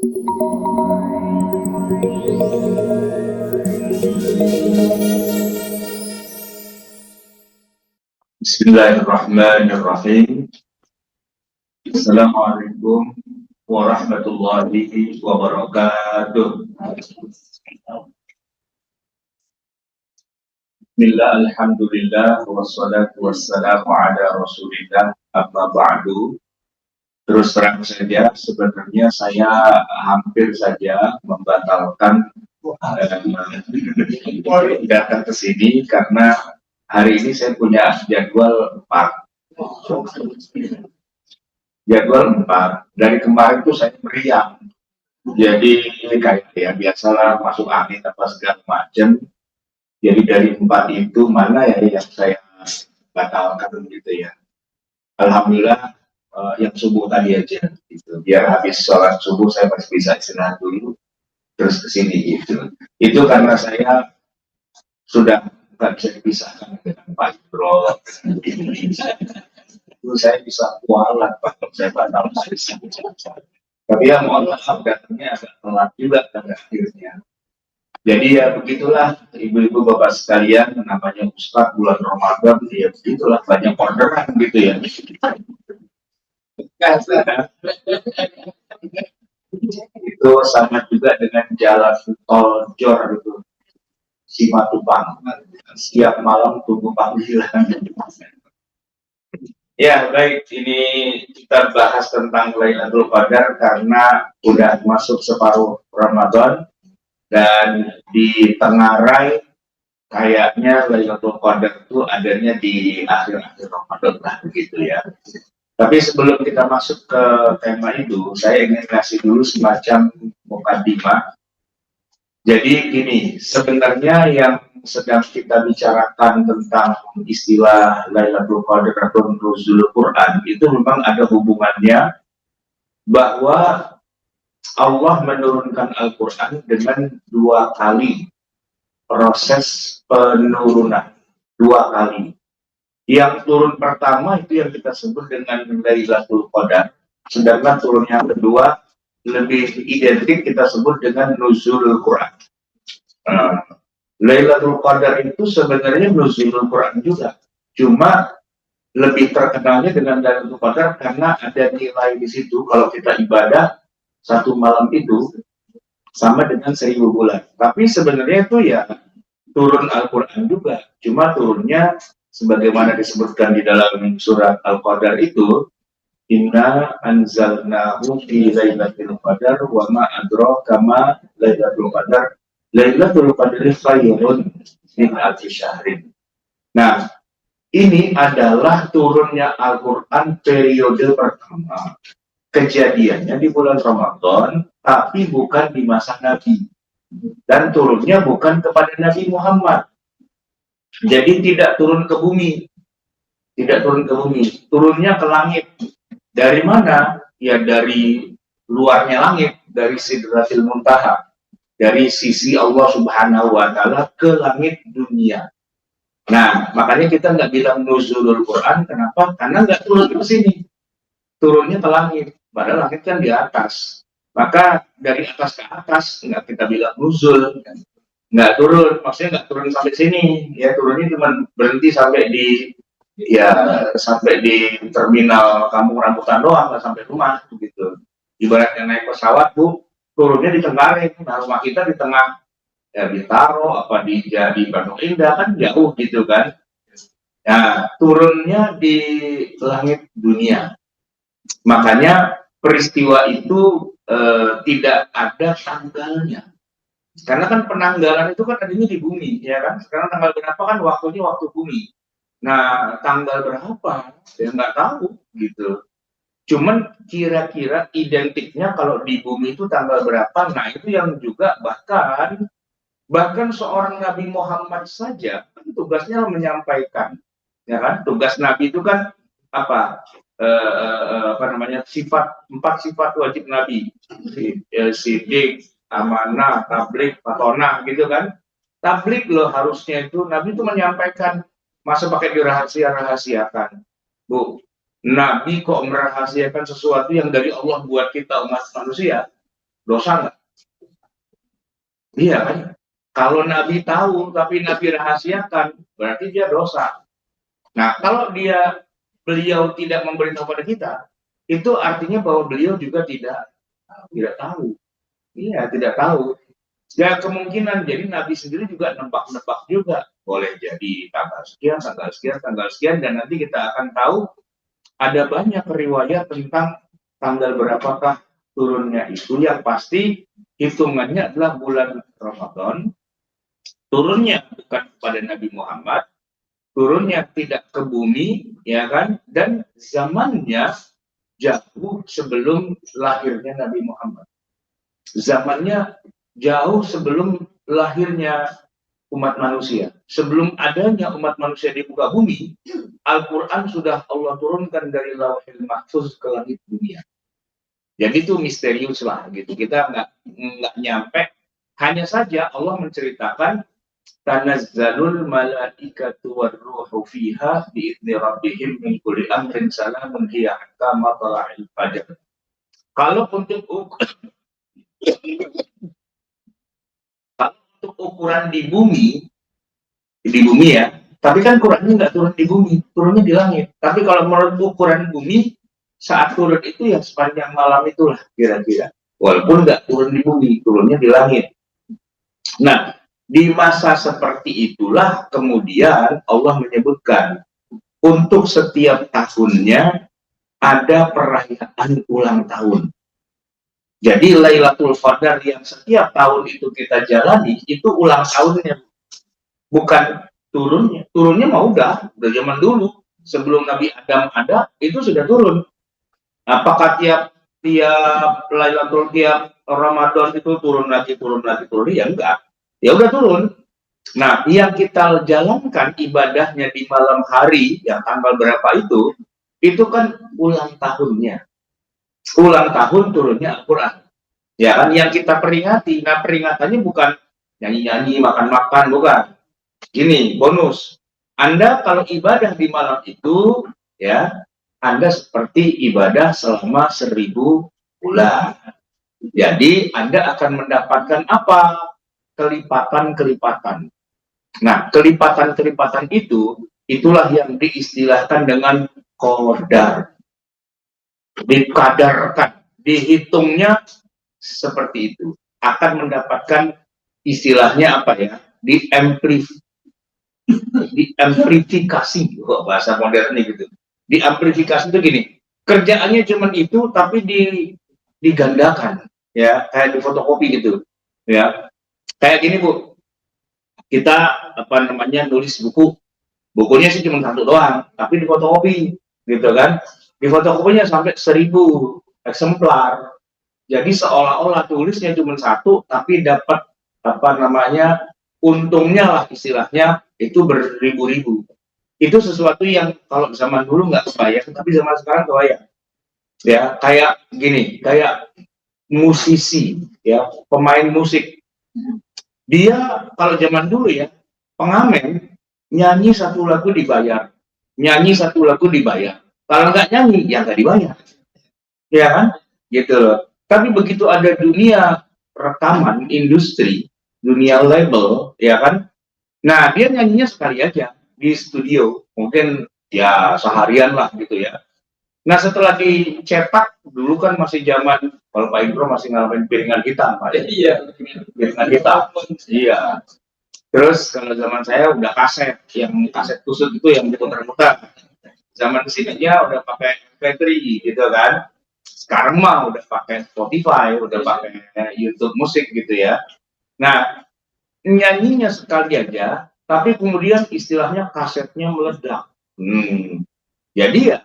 Bismillahirrahmanirrahim. Assalamualaikum warahmatullahi wabarakatuh. Bismillah, alhamdulillah, wassalatu wassalamu ala rasulillah, amma ba'du. Terus terang saja, sebenarnya saya hampir saja membatalkan datang ke sini karena hari ini saya punya jadwal 4. Dari kemarin tuh saya meriang. Jadi kayak ya biasalah masuk angin apa segala macam. Jadi dari 4 itu mana ya yang saya batalkan gitu ya. Alhamdulillah yang subuh tadi aja gitu. Biar habis sholat subuh saya masih bisa istirahat dulu terus ke sini gitu. Itu karena saya sudah nggak bisa dipisahkan dengan Pak Ibro. Itu saya bisa kualat kalau saya batal. Tapi ya mohon maaf datangnya agak telat juga pada akhirnya. Jadi ya begitulah ibu-ibu bapak sekalian, namanya Ustadz bulan Ramadan, ya begitulah banyak orderan gitu ya. Itu sama juga dengan jalan tol Jor itu, Simatupang, setiap malam tunggu panggilan. Ya baik, ini kita bahas tentang Lailatul Qadar karena udah masuk separuh Ramadan dan di Tengarai kayaknya Lailatul Qadar itu adanya di akhir-akhir Ramadan lah begitu ya. Tapi sebelum kita masuk ke tema itu, saya ingin kasih dulu semacam mukadimah. Jadi gini, sebenarnya yang sedang kita bicarakan tentang istilah Lailatul Qadar atau Nuzulul Quran itu memang ada hubungannya bahwa Allah menurunkan Al-Quran dengan 2 kali proses penurunan, 2 kali. Yang turun pertama itu yang kita sebut dengan Lailatul Qadar, sedangkan turun yang kedua lebih identik kita sebut dengan Nuzulul Quran. Lailatul Qadar itu sebenarnya Nuzulul Quran juga, cuma lebih terkenalnya dengan Lailatul Qadar karena ada nilai di situ. Kalau kita ibadah 1 malam itu sama dengan 1000 bulan. Tapi sebenarnya itu ya turun Al-Quran juga, cuma turunnya sebagaimana disebutkan di dalam surat Al-Qadar itu, Inna anzalnahu fi lailatul qadar wa ma adraka ma lailatul qadar. Lailatul qadri khairun min alfi syahrin. Nah, ini adalah turunnya Al-Quran periode pertama. Kejadiannya di bulan Ramadan, tapi bukan di masa Nabi. Dan turunnya bukan kepada Nabi Muhammad. Jadi tidak turun ke bumi. Tidak turun ke bumi. Turunnya ke langit. Dari mana? Ya dari luarnya langit. Dari Sidratil Muntaha. Dari sisi Allah Subhanahu wa Ta'ala ke langit dunia. Nah, makanya kita nggak bilang Nuzulul Quran. Kenapa? Karena nggak turun ke sini. Turunnya ke langit. Padahal langit kan di atas. Maka dari atas ke atas nggak kita bilang nuzul, nggak turun, maksudnya nggak turun sampai sini, ya turunnya cuma berhenti sampai di terminal Kampung Rambutan doang, nggak sampai rumah begitu. Ibaratnya naik pesawat Bu, turunnya di Cengkareng, nah rumah kita di tengah ya Bintaro apa di Bandung Indah kan jauh gitu kan. Nah turunnya di langit dunia, makanya peristiwa itu tidak ada tanggalnya, karena kan penanggalan itu kan adanya di bumi, ya kan? Sekarang tanggal berapa kan waktunya waktu bumi. Nah, tanggal berapa? Ya nggak tahu gitu. Cuman kira-kira identiknya kalau di bumi itu tanggal berapa? Nah, itu yang juga bahkan seorang Nabi Muhammad saja kan tugasnya menyampaikan, ya kan? Tugas Nabi itu kan apa? Empat sifat wajib Nabi, sidik, amanah, tablik, patonah gitu kan. Tablik loh harusnya itu Nabi itu menyampaikan, masa pakai dirahasiakan Bu. Nabi kok merahasiakan sesuatu yang dari Allah buat kita umat manusia. Dosa nggak? Iya kan? Kalau Nabi tahu tapi Nabi rahasiakan, berarti dia dosa. Nah, kalau beliau tidak memberitahu pada kita, itu artinya bahwa beliau juga tidak tahu. Iya, tidak tahu. Ya kemungkinan jadi Nabi sendiri juga nebak-nebak juga. Boleh jadi tanggal sekian, tanggal sekian, tanggal sekian, dan nanti kita akan tahu ada banyak riwayat tentang tanggal berapakah turunnya itu. Yang pasti hitungannya adalah bulan Ramadan, turunnya bukan kepada Nabi Muhammad, turunnya tidak ke bumi, ya kan, dan zamannya jauh sebelum lahirnya Nabi Muhammad. Zamannya jauh sebelum lahirnya umat manusia. Sebelum adanya umat manusia di muka bumi, Al-Quran sudah Allah turunkan dari Lauhil Mahfuz ke langit dunia. Jadi itu misterius lah gitu. Kita nggak nyampe. Hanya saja Allah menceritakan tanazzalul malaikatu warruhu fiha bi'izni rabbihim min kulli amrin salamun hiya hatta matla'il fajr. Kalau untuk ukuran di bumi ya, tapi kan Qurannya nggak turun di bumi, turunnya di langit. Tapi kalau menurut ukuran bumi, saat turun itu ya sepanjang malam itulah kira-kira. Walaupun nggak turun di bumi, turunnya di langit. Nah, di masa seperti itulah kemudian Allah menyebutkan untuk setiap tahunnya ada perayaan ulang tahun. Jadi Lailatul Qadar yang setiap tahun itu kita jalani itu ulang tahunnya, bukan turunnya. Turunnya mah udah zaman dulu sebelum Nabi Adam ada itu sudah turun. Apakah tiap Lailatul tiap Ramadan itu turun lagi ya enggak. Ya udah turun. Nah, yang kita jalankan ibadahnya di malam hari yang tanggal berapa itu kan ulang tahunnya. Ulang tahun turunnya Al-Quran. Ya kan, yang kita peringati. Nah, peringatannya bukan nyanyi-nyanyi, makan-makan, bukan. Gini, bonus. Anda kalau ibadah di malam itu, ya, Anda seperti ibadah selama 1000 bulan. Jadi, Anda akan mendapatkan apa? Kelipatan-kelipatan. Nah, kelipatan-kelipatan itulah yang diistilahkan dengan qadar. Dikadarkan, dihitungnya seperti itu. Akan mendapatkan istilahnya apa ya? Diamplifikasi, bahasa modernnya gitu. Diamplifikasi itu gini, kerjaannya cuma itu tapi digandakan, ya, kayak di fotokopi gitu, ya. Kayak gini Bu, kita nulis bukunya sih cuma satu doang, tapi di fotokopi, gitu kan? Di fotokopinya sampai 1000 eksemplar. Jadi seolah-olah tulisnya cuma satu, tapi dapat untungnya lah istilahnya itu beribu-ribu. Itu sesuatu yang kalau zaman dulu nggak kebayang, tapi zaman sekarang kebayang. Ya, kayak gini, kayak musisi, ya, pemain musik. Dia kalau zaman dulu ya, pengamen nyanyi satu lagu dibayar, nyanyi satu lagu dibayar. Kalau nggak nyanyi, ya nggak dibayar. Ya kan? Gitu loh. Tapi begitu ada dunia rekaman, industri, dunia label, ya kan? Nah, dia nyanyinya sekali aja di studio. Mungkin ya seharian lah gitu ya. Nah, setelah dicetak, dulu kan masih zaman, kalau Pak Indro masih ngalamin piringan hitam, Pak. Iya, piringan hitam. Iya. Terus kalau zaman saya udah kaset, yang kaset tusuk itu yang diputar-putar. Zaman kesininya udah pakai MP3 gitu kan. Sekarang mah udah pakai Spotify, udah pakai YouTube musik gitu ya. Nah, nyanyinya sekali aja, tapi kemudian istilahnya kasetnya meledak. Jadi ya,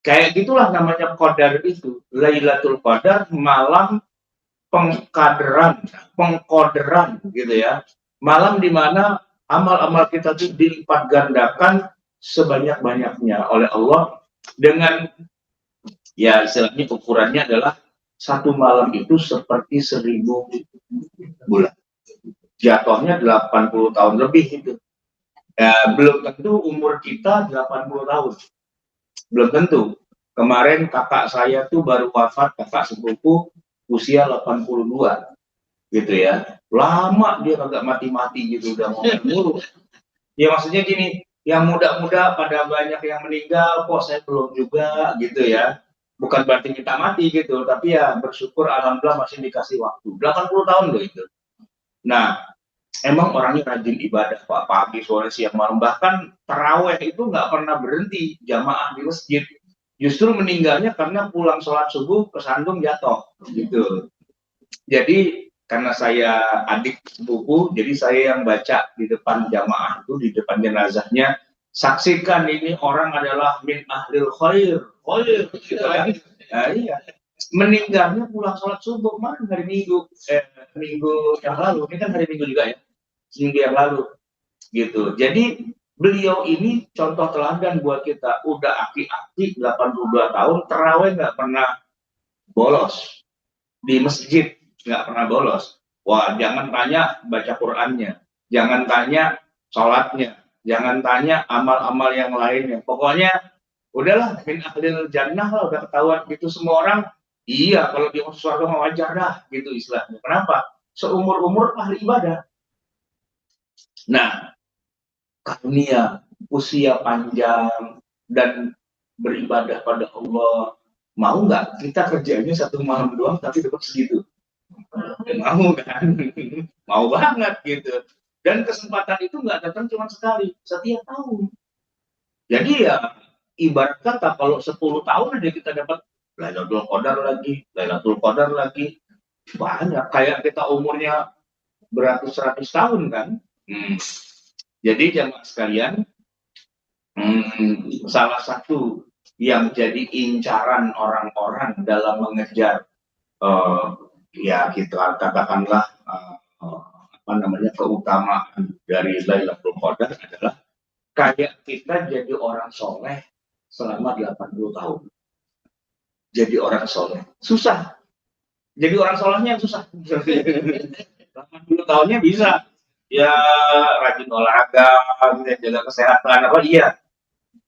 kayak gitulah namanya qadar itu. Lailatul Qadar, malam pengkoderan gitu ya. Malam di mana amal-amal kita itu dilipat gandakan sebanyak-banyaknya oleh Allah dengan ya istilahnya ukurannya adalah satu malam itu seperti 1000 bulan. Jatuhnya 80 tahun lebih itu. Ya, belum tentu umur kita 80 tahun. Belum tentu. Kemarin kakak saya tuh baru wafat, kakak sepupu usia 82 gitu ya. Lama dia kagak mati-mati gitu, udah mau mulu. Ya maksudnya gini, yang muda-muda pada banyak yang meninggal, kok saya belum juga gitu ya. Bukan berarti kita mati gitu, tapi ya bersyukur alhamdulillah masih dikasih waktu. 80 tahun loh itu. Nah, emang orangnya rajin ibadah, Pak, pagi, sore, siang, malam. Bahkan taraweh itu nggak pernah berhenti jamaah di masjid. Justru meninggalnya karena pulang sholat subuh kesandung jatuh gitu. Jadi karena saya adik sepupu, jadi saya yang baca di depan jamaah itu, di depan jenazahnya, saksikan ini orang adalah min ahlil khair, gitu kan. Nah, iya. Meninggalnya pulang sholat subuh kemarin hari Minggu, Minggu yang lalu, ini kan hari Minggu juga ya, Minggu yang lalu, gitu. Jadi beliau ini contoh teladan buat kita, udah aki-aki 82 tahun, terawih nggak pernah bolos di masjid, nggak pernah bolos. Wah, jangan tanya baca Qur'annya, jangan tanya sholatnya, jangan tanya amal-amal yang lainnya. Pokoknya udahlah, min ahlil jannah lah, udah ketahuan gitu semua orang. Iya, kalau di surga mau wajar dah, gitu istilahnya. Kenapa? Seumur-umur ahli ibadah. Nah, karunia usia panjang dan beribadah pada Allah, mau nggak kita kerjanya satu malam doang tapi dapat segitu? Mau kan? Mau banget gitu. Dan kesempatan itu nggak datang cuma sekali, setiap tahun. Jadi ya ibarat kata kalau 10 tahun aja kita dapat Lailatul Qadar lagi, Lailatul Qadar lagi, banyak. Kayak kita umurnya beratus-ratus tahun kan. Jadi jamaah sekalian, salah satu yang jadi incaran orang-orang dalam mengejar ya kita katakanlah apa namanya keutamaan dari Lailatul Qadar adalah kayak kita jadi orang soleh selama 80 tahun. Jadi orang soleh susah. Jadi orang solehnya susah. 80 tahunnya bisa. Ya rajin olahraga, jaga kesehatan apa iya.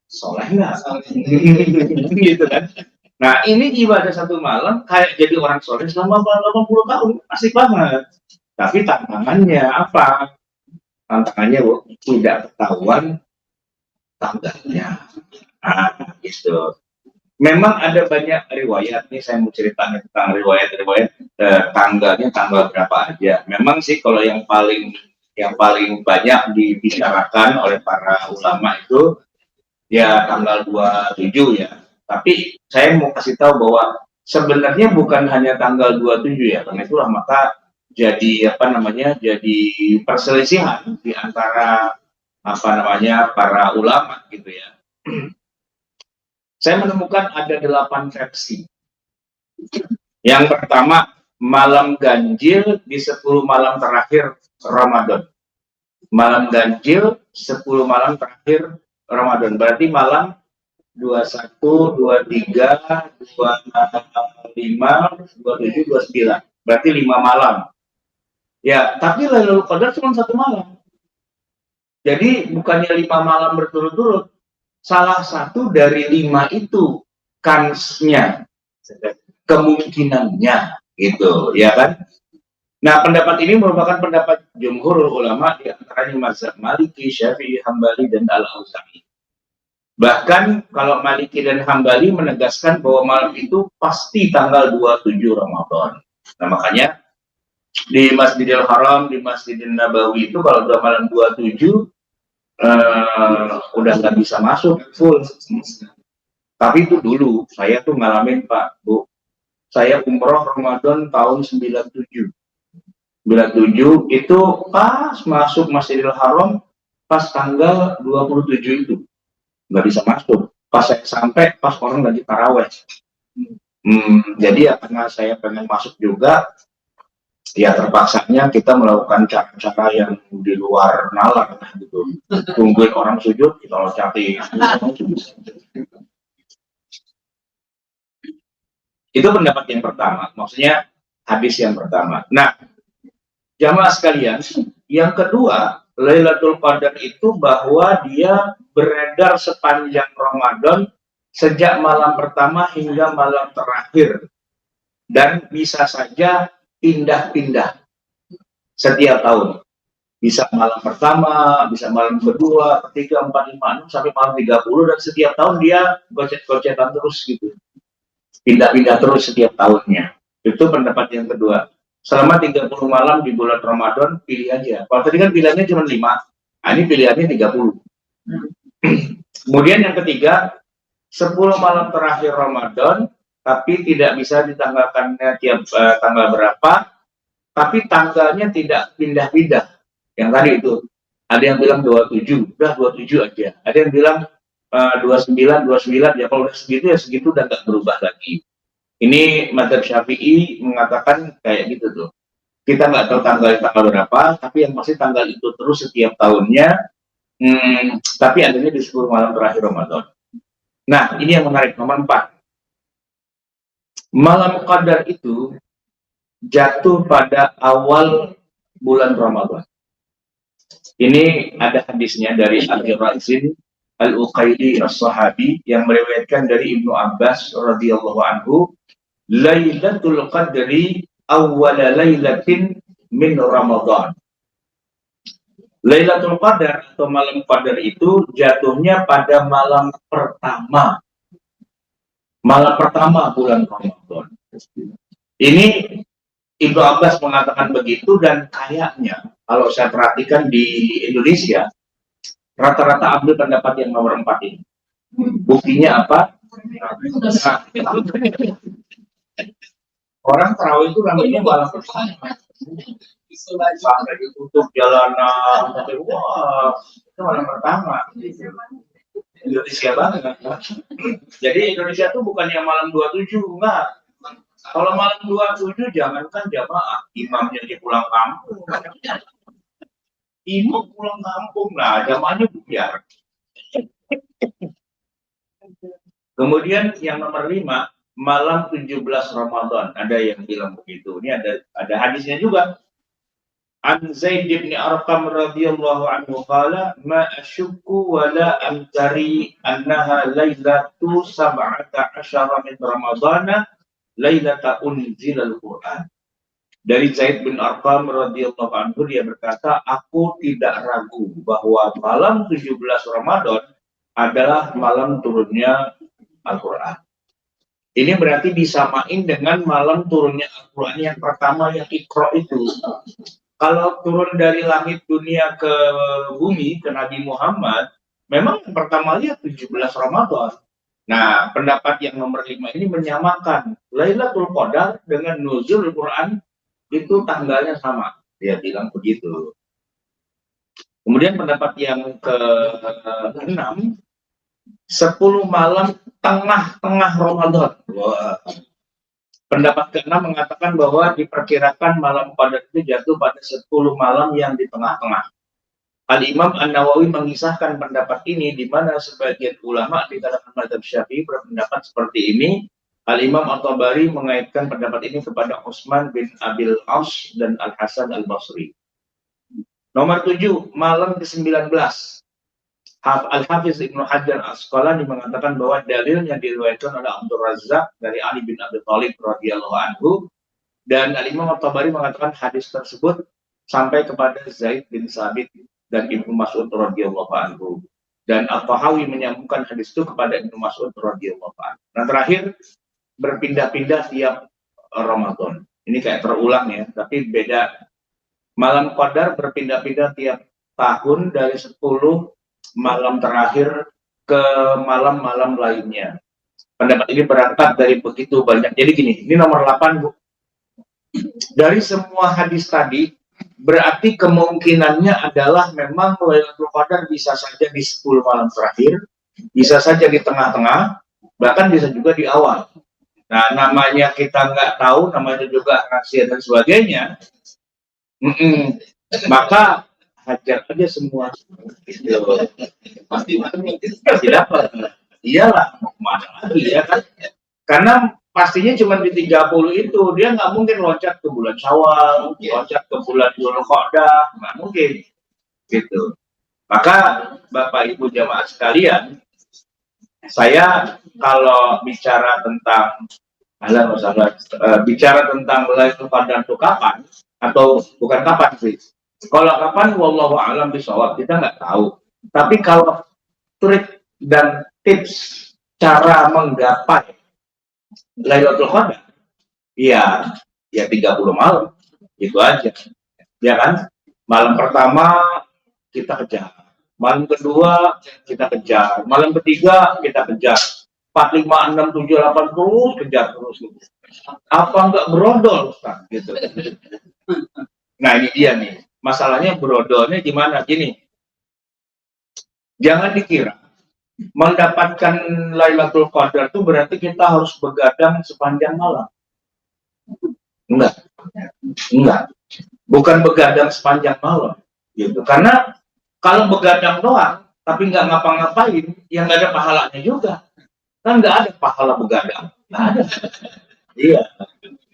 Soleh nggak? Gitu kan. Nah, ini ibadah satu malam kayak jadi orang soleh selama 80 tahun, asik banget. Tapi tantangannya apa? Tantangannya tidak ketahuan tanggalnya. Gitu. Memang ada banyak riwayat nih, saya mau ceritakan tentang riwayat-riwayat tanggalnya tanggal berapa aja. Memang sih kalau yang paling banyak dibicarakan oleh para ulama itu ya tanggal 27 ya. Tapi saya mau kasih tahu bahwa sebenarnya bukan hanya tanggal 27 ya, karena itulah maka jadi apa namanya, jadi perselisihan di antara apa namanya para ulama gitu ya. Saya menemukan ada 8 versi. Yang pertama, malam ganjil di 10 malam terakhir Ramadan. Malam ganjil 10 malam terakhir Ramadan. Berarti malam 21, 23, 25, 27, 29. Berarti 5 malam. Ya, tapi Lailatul Qadar cuma 1 malam. Jadi bukannya 5 malam berturut-turut. Salah satu dari 5 itu kansnya, kemungkinannya, gitu, ya kan? Nah, pendapat ini merupakan pendapat jumhur ulama di antaranya mazhab Maliki, Syafi'i, Hambali, dan Al-Auza'i. Bahkan kalau Maliki dan Hambali menegaskan bahwa malam itu pasti tanggal 27 Ramadan. Nah, makanya di Masjidil Haram, di Masjidil Nabawi itu kalau udah malam 27 udah nggak bisa masuk full. Tapi itu dulu saya tuh ngalamin Pak Bu, saya umroh Ramadan tahun 97 itu pas masuk Masjidil Haram pas tanggal 27 itu nggak bisa masuk. Pas saya sampai pas orang lagi taraweh. Jadi ya karena saya pengen masuk juga, ya terpaksanya kita melakukan cara-cara yang di luar nalar gitu. Tungguin orang sujud, kita loncatin. Itu pendapat yang pertama, maksudnya hadis yang pertama. Nah, jamaah sekalian, yang kedua, Lailatul Qadar itu bahwa dia beredar sepanjang Ramadan sejak malam pertama hingga malam terakhir. dan bisa saja pindah-pindah setiap tahun. Bisa malam pertama, bisa malam kedua, ketiga, empat, lima, enam, sampai malam 30, dan setiap tahun dia gocet-gocetan terus gitu. Pindah-pindah terus setiap tahunnya. Itu pendapat yang kedua. Selama 30 malam di bulan Ramadan, pilih aja. Kalau tadi kan pilihannya cuma 5, nah ini pilihannya 30. Kemudian yang ketiga, 10 malam terakhir Ramadan, tapi tidak bisa ditanggalkannya tiap tanggal berapa, tapi tanggalnya tidak pindah-pindah. Yang tadi itu, ada yang bilang 27, udah 27 aja. Ada yang bilang 29, 29, ya kalau udah segitu ya segitu, udah nggak berubah lagi. Ini mazhab Syafi'i mengatakan kayak gitu tuh. Kita nggak tahu tanggal berapa, tapi yang pasti tanggal itu terus setiap tahunnya, tapi adanya di 10 malam terakhir Ramadan. Nah, ini yang menarik, nomor 4. Malam Qadar itu jatuh pada awal bulan Ramadan. Ini ada hadisnya dari Abi Razin Al-Uqaidi As-Sahabi yang meriwayatkan dari Ibnu Abbas radhiyallahu anhu, Lailatul Qadri awwala lailatin min Ramadan. Lailatul Qadar atau malam Qadar itu jatuhnya pada malam pertama bulan Ramadan. Ini Ibnu Abbas mengatakan begitu, dan kayaknya kalau saya perhatikan di Indonesia rata-rata ambil pendapat yang nomor 4 ini. Buktinya apa? Nah, orang tarawih itu namanya malam pertama. Sampai ditutup jalanan, sampai wah, itu malam pertama. Indonesia banget. Jadi Indonesia itu bukan yang malam 27, enggak. Kalau malam 27 jangankan jamaah, imamnya di pulang kampung. Imam pulang kampung, nah jamaahnya buyar. Kemudian yang nomor 5, malam 17 Ramadan. Ada yang bilang begitu. Ini ada hadisnya juga. An Zaid bin Arqam radhiyallahu anhu qala ma asyukku wa la amtari annaha lailatu 17 min Ramadana lailata unzilal Quran. Dari Zaid bin Arqam radhiyallahu anhu, dia berkata, aku tidak ragu bahwa malam 17 Ramadan adalah malam turunnya Al-Quran. Ini berarti disamain dengan malam turunnya Al-Quran yang pertama, yang Iqra itu. Kalau turun dari langit dunia ke bumi, ke Nabi Muhammad, memang yang pertamanya 17 Ramadan. Nah, pendapat yang nomor 5 ini menyamakan Lailatul Qadar dengan nuzul Al-Quran, itu tanggalnya sama. Dia bilang begitu. Kemudian pendapat yang ke-6, 10 malam tengah-tengah Ramadan. Wah. Pendapat ke-6 mengatakan bahwa diperkirakan malam Qadar itu jatuh pada 10 malam yang di tengah-tengah. Al-Imam An-Nawawi mengisahkan pendapat ini, di mana sebagian ulama di kalangan mazhab Syafi'i berpendapat seperti ini. Al-Imam At-Tabari mengaitkan pendapat ini kepada Utsman bin Abil As dan Al-Hasan Al-Basri. Nomor 7, malam ke-19. Al-Hafiz Ibnu Hajar Asqalani mengatakan bahwa dalilnya diriwayatkan oleh Abdul Razzaq dari Ali bin Abi Thalib radhiyallahu anhu, dan Al-Imam At-Tabari mengatakan hadis tersebut sampai kepada Zaid bin Sabit dan Ibnu Mas'ud radhiyallahu anhu, dan At-Tahawi menyambungkan hadis itu kepada Ibnu Mas'ud radhiyallahu anhu. Nah, terakhir, berpindah-pindah tiap Ramadan. Ini kayak terulang ya, tapi beda. Malam Qadar berpindah-pindah tiap tahun dari 10 malam terakhir ke malam-malam lainnya. Pendapat ini berangkat dari begitu banyak. Jadi gini, ini nomor 8, Bu. Dari semua hadis tadi, berarti kemungkinannya adalah memang Lailatul Qadar bisa saja di 10 malam terakhir, bisa saja di tengah-tengah, bahkan bisa juga di awal. Nah, namanya kita nggak tahu, namanya juga rahasia dan sebagainya. Maka hajar aja semua. Pasti dapat. Iyalah, mau kemana lagi ya kan? Karena pastinya cuma di 30 itu, dia nggak mungkin loncat ke bulan Syawal, loncat ke bulan Dzulqa'dah, nggak mungkin. Gitu. Maka Bapak Ibu jamaah sekalian, saya kalau bicara tentang Alah masalah bicara tentang Lailatul Qadar itu kapan atau bukan kapan sih? Kalau kapan, wallahu alam bisawab, kita nggak tahu. Tapi kalau trik dan tips cara menggapai Lailatul Qadar, ya ya 30 malam itu aja, ya kan? Malam pertama kita kejar, malam kedua kita kejar, malam ketiga kita kejar, 4, 5, 6, 7, 8 terus kejar terus. Apa nggak berodol, Ustaz? Gitu. Nah ini dia nih, masalahnya berodolnya gimana? Gini, jangan dikira mendapatkan Lailatul Qadar itu berarti kita harus begadang sepanjang malam. Enggak, enggak. Bukan begadang sepanjang malam, gitu. Karena kalau begadang doang, tapi nggak ngapa-ngapain, yang nggak ada pahalanya juga. Kan nggak ada pahala begadang, nggak ada. Iya.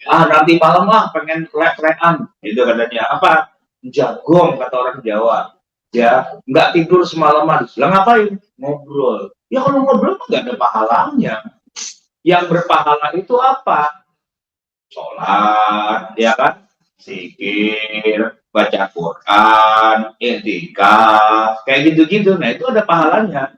Nanti malam lah pengen lek-lekan, itu katanya. Apa? Jagong kata orang Jawa. Ya, nggak tidur semalaman. Lah ngapain? Ngobrol. Ya kalau ngobrol nggak ada pahalanya. Yang berpahala itu apa? Sholat, ya kan? Zikir, baca Quran, i'tikaf, kayak gitu-gitu. Nah itu ada pahalanya.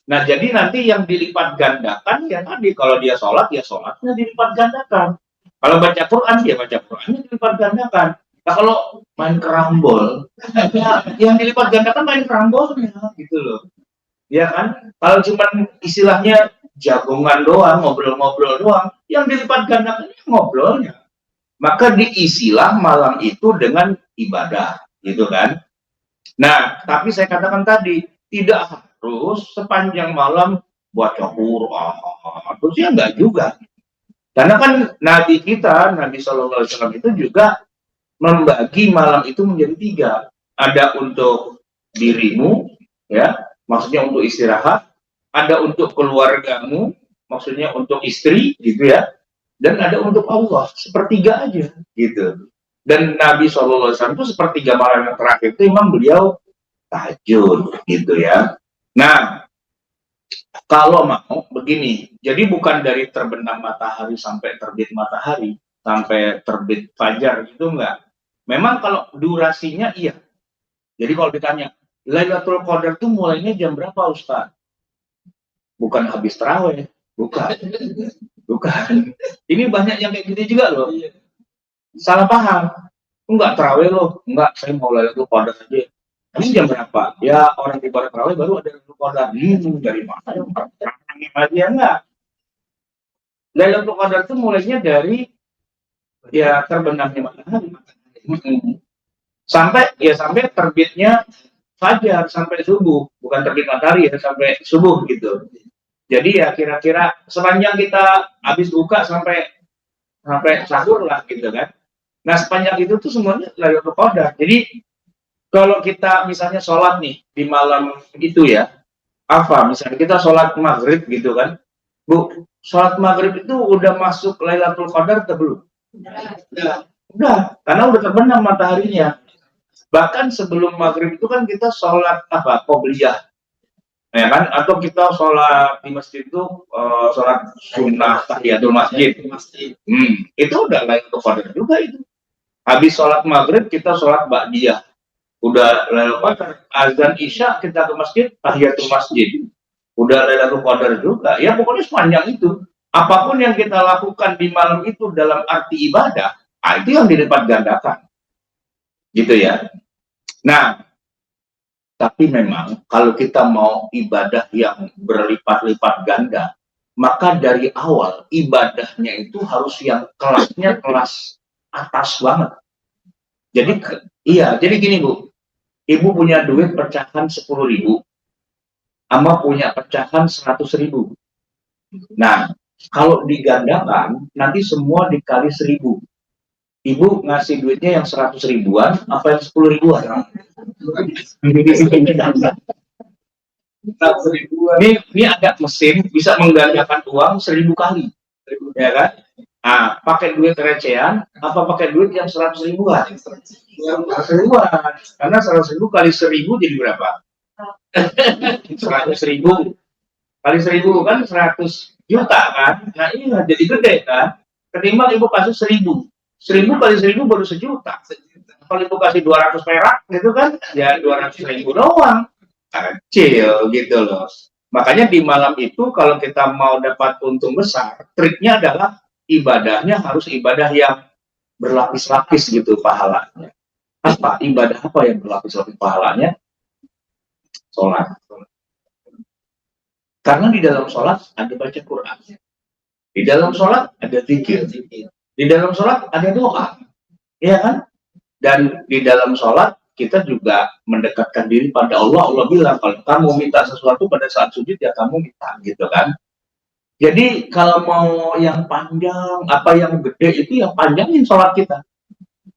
Nah jadi nanti yang dilipat gandakan ya tadi, kalau dia sholat ya sholatnya dilipat gandakan. Kalau baca Quran ya baca Qurannya dilipat gandakan. Nah kalau main kerambol, ya yang dilipat gandakan main kerambolnya gitu loh. Ya kan? Kalau cuma istilahnya jagongan doang, ngobrol-ngobrol doang, yang dilipat gandakan ngobrolnya. Maka diisilah malam itu dengan ibadah, gitu kan? Nah, tapi saya katakan tadi, tidak harus sepanjang malam baca Quran, terus ya enggak juga. Karena kan Nabi kita, Nabi Shallallahu Alaihi Wasallam itu juga membagi malam itu menjadi 3. Ada untuk dirimu, ya, maksudnya untuk istirahat. Ada untuk keluargamu, maksudnya untuk istri, gitu ya. Dan ada untuk Allah, sepertiga aja, gitu. Dan Nabi SAW itu sepertiga malam yang terakhir itu memang beliau tahajud, gitu ya. Nah, kalau mau begini, jadi bukan dari terbenam matahari sampai terbit matahari, sampai terbit fajar gitu enggak. Memang kalau durasinya iya. Jadi kalau ditanya, Lailatul Qadar itu mulainya jam berapa, Ustaz? Bukan habis tarawih, bukan. Bukan. Ini banyak yang kayak gitu juga loh. Salah paham. Enggak terawih loh. Enggak, saya mau Lailatul Qadar aja. Ini jam berapa? Ya orang di barat terawih baru ada Lailatul Qadar. Dari mana? Aja enggak. Lailatul Qadar itu mulainya dari ya terbenamnya matahari. Sampai terbitnya fajar, sampai subuh. Bukan terbit matahari ya, sampai subuh gitu. Jadi ya kira-kira sepanjang kita habis buka sampai sahur lah gitu kan. Nah sepanjang itu tuh semuanya Lailatul Qadar. Jadi kalau kita misalnya sholat nih di malam itu ya, apa misalnya kita sholat maghrib gitu kan, Bu, sholat maghrib itu udah masuk Lailatul Qadar atau belum? Udah, karena udah terbenam mataharinya. Bahkan sebelum maghrib itu kan kita sholat apa? Qobliyah, ya kan? Atau kita sholat di masjid itu sholat sunnah tahiyatul masjid. Itu udah Lailatul Qadar juga itu. Habis sholat maghrib kita sholat ba'diyah, udah Lailatul Qadar. Azan isya kita ke masjid tahiyatul masjid, udah Lailatul Qadar juga. Ya pokoknya sepanjang itu, apapun yang kita lakukan di malam itu dalam arti ibadah, itu yang dilipat gandakan, gitu ya. Nah, tapi memang kalau kita mau ibadah yang berlipat-lipat ganda, maka dari awal ibadahnya itu harus yang kelasnya kelas atas banget. Jadi iya, jadi gini Bu, Ibu punya duit pecahan 10.000, sama punya pecahan 100.000. Nah, kalau digandakan nanti semua dikali 1.000. Ibu ngasih duitnya yang 100 ribuan apa yang 10 ribuan? Ini ada mesin bisa menggandakan uang 1.000 kali, ya kan? Nah, pakai duit recehan apa pakai duit yang 100 ribuan? 100 ribuan, karena 100 ribu kali 1.000 jadi berapa? 100 ribu kali 1.000 kan 100 juta kan. Nah iya, jadi gede kan. Ketimbang ibu kasih 1.000. 1.000 kali 1.000 baru sejuta. Kalau ibu kasih 200 perak gitu kan, ya 200.000 doang. Kecil gitu loh. Makanya di malam itu kalau kita mau dapat untung besar, triknya adalah ibadahnya harus ibadah yang berlapis-lapis gitu pahalanya. Apa? Ibadah apa yang berlapis-lapis pahalanya? Sholat. Karena di dalam sholat ada baca Quran. Di dalam sholat ada zikir. Di dalam sholat ada doa. Iya kan? Dan di dalam sholat kita juga mendekatkan diri pada Allah. Allah bilang kalau kamu minta sesuatu pada saat sujud ya kamu minta gitu kan. Jadi kalau mau yang panjang, apa yang gede itu yang panjangin sholat kita.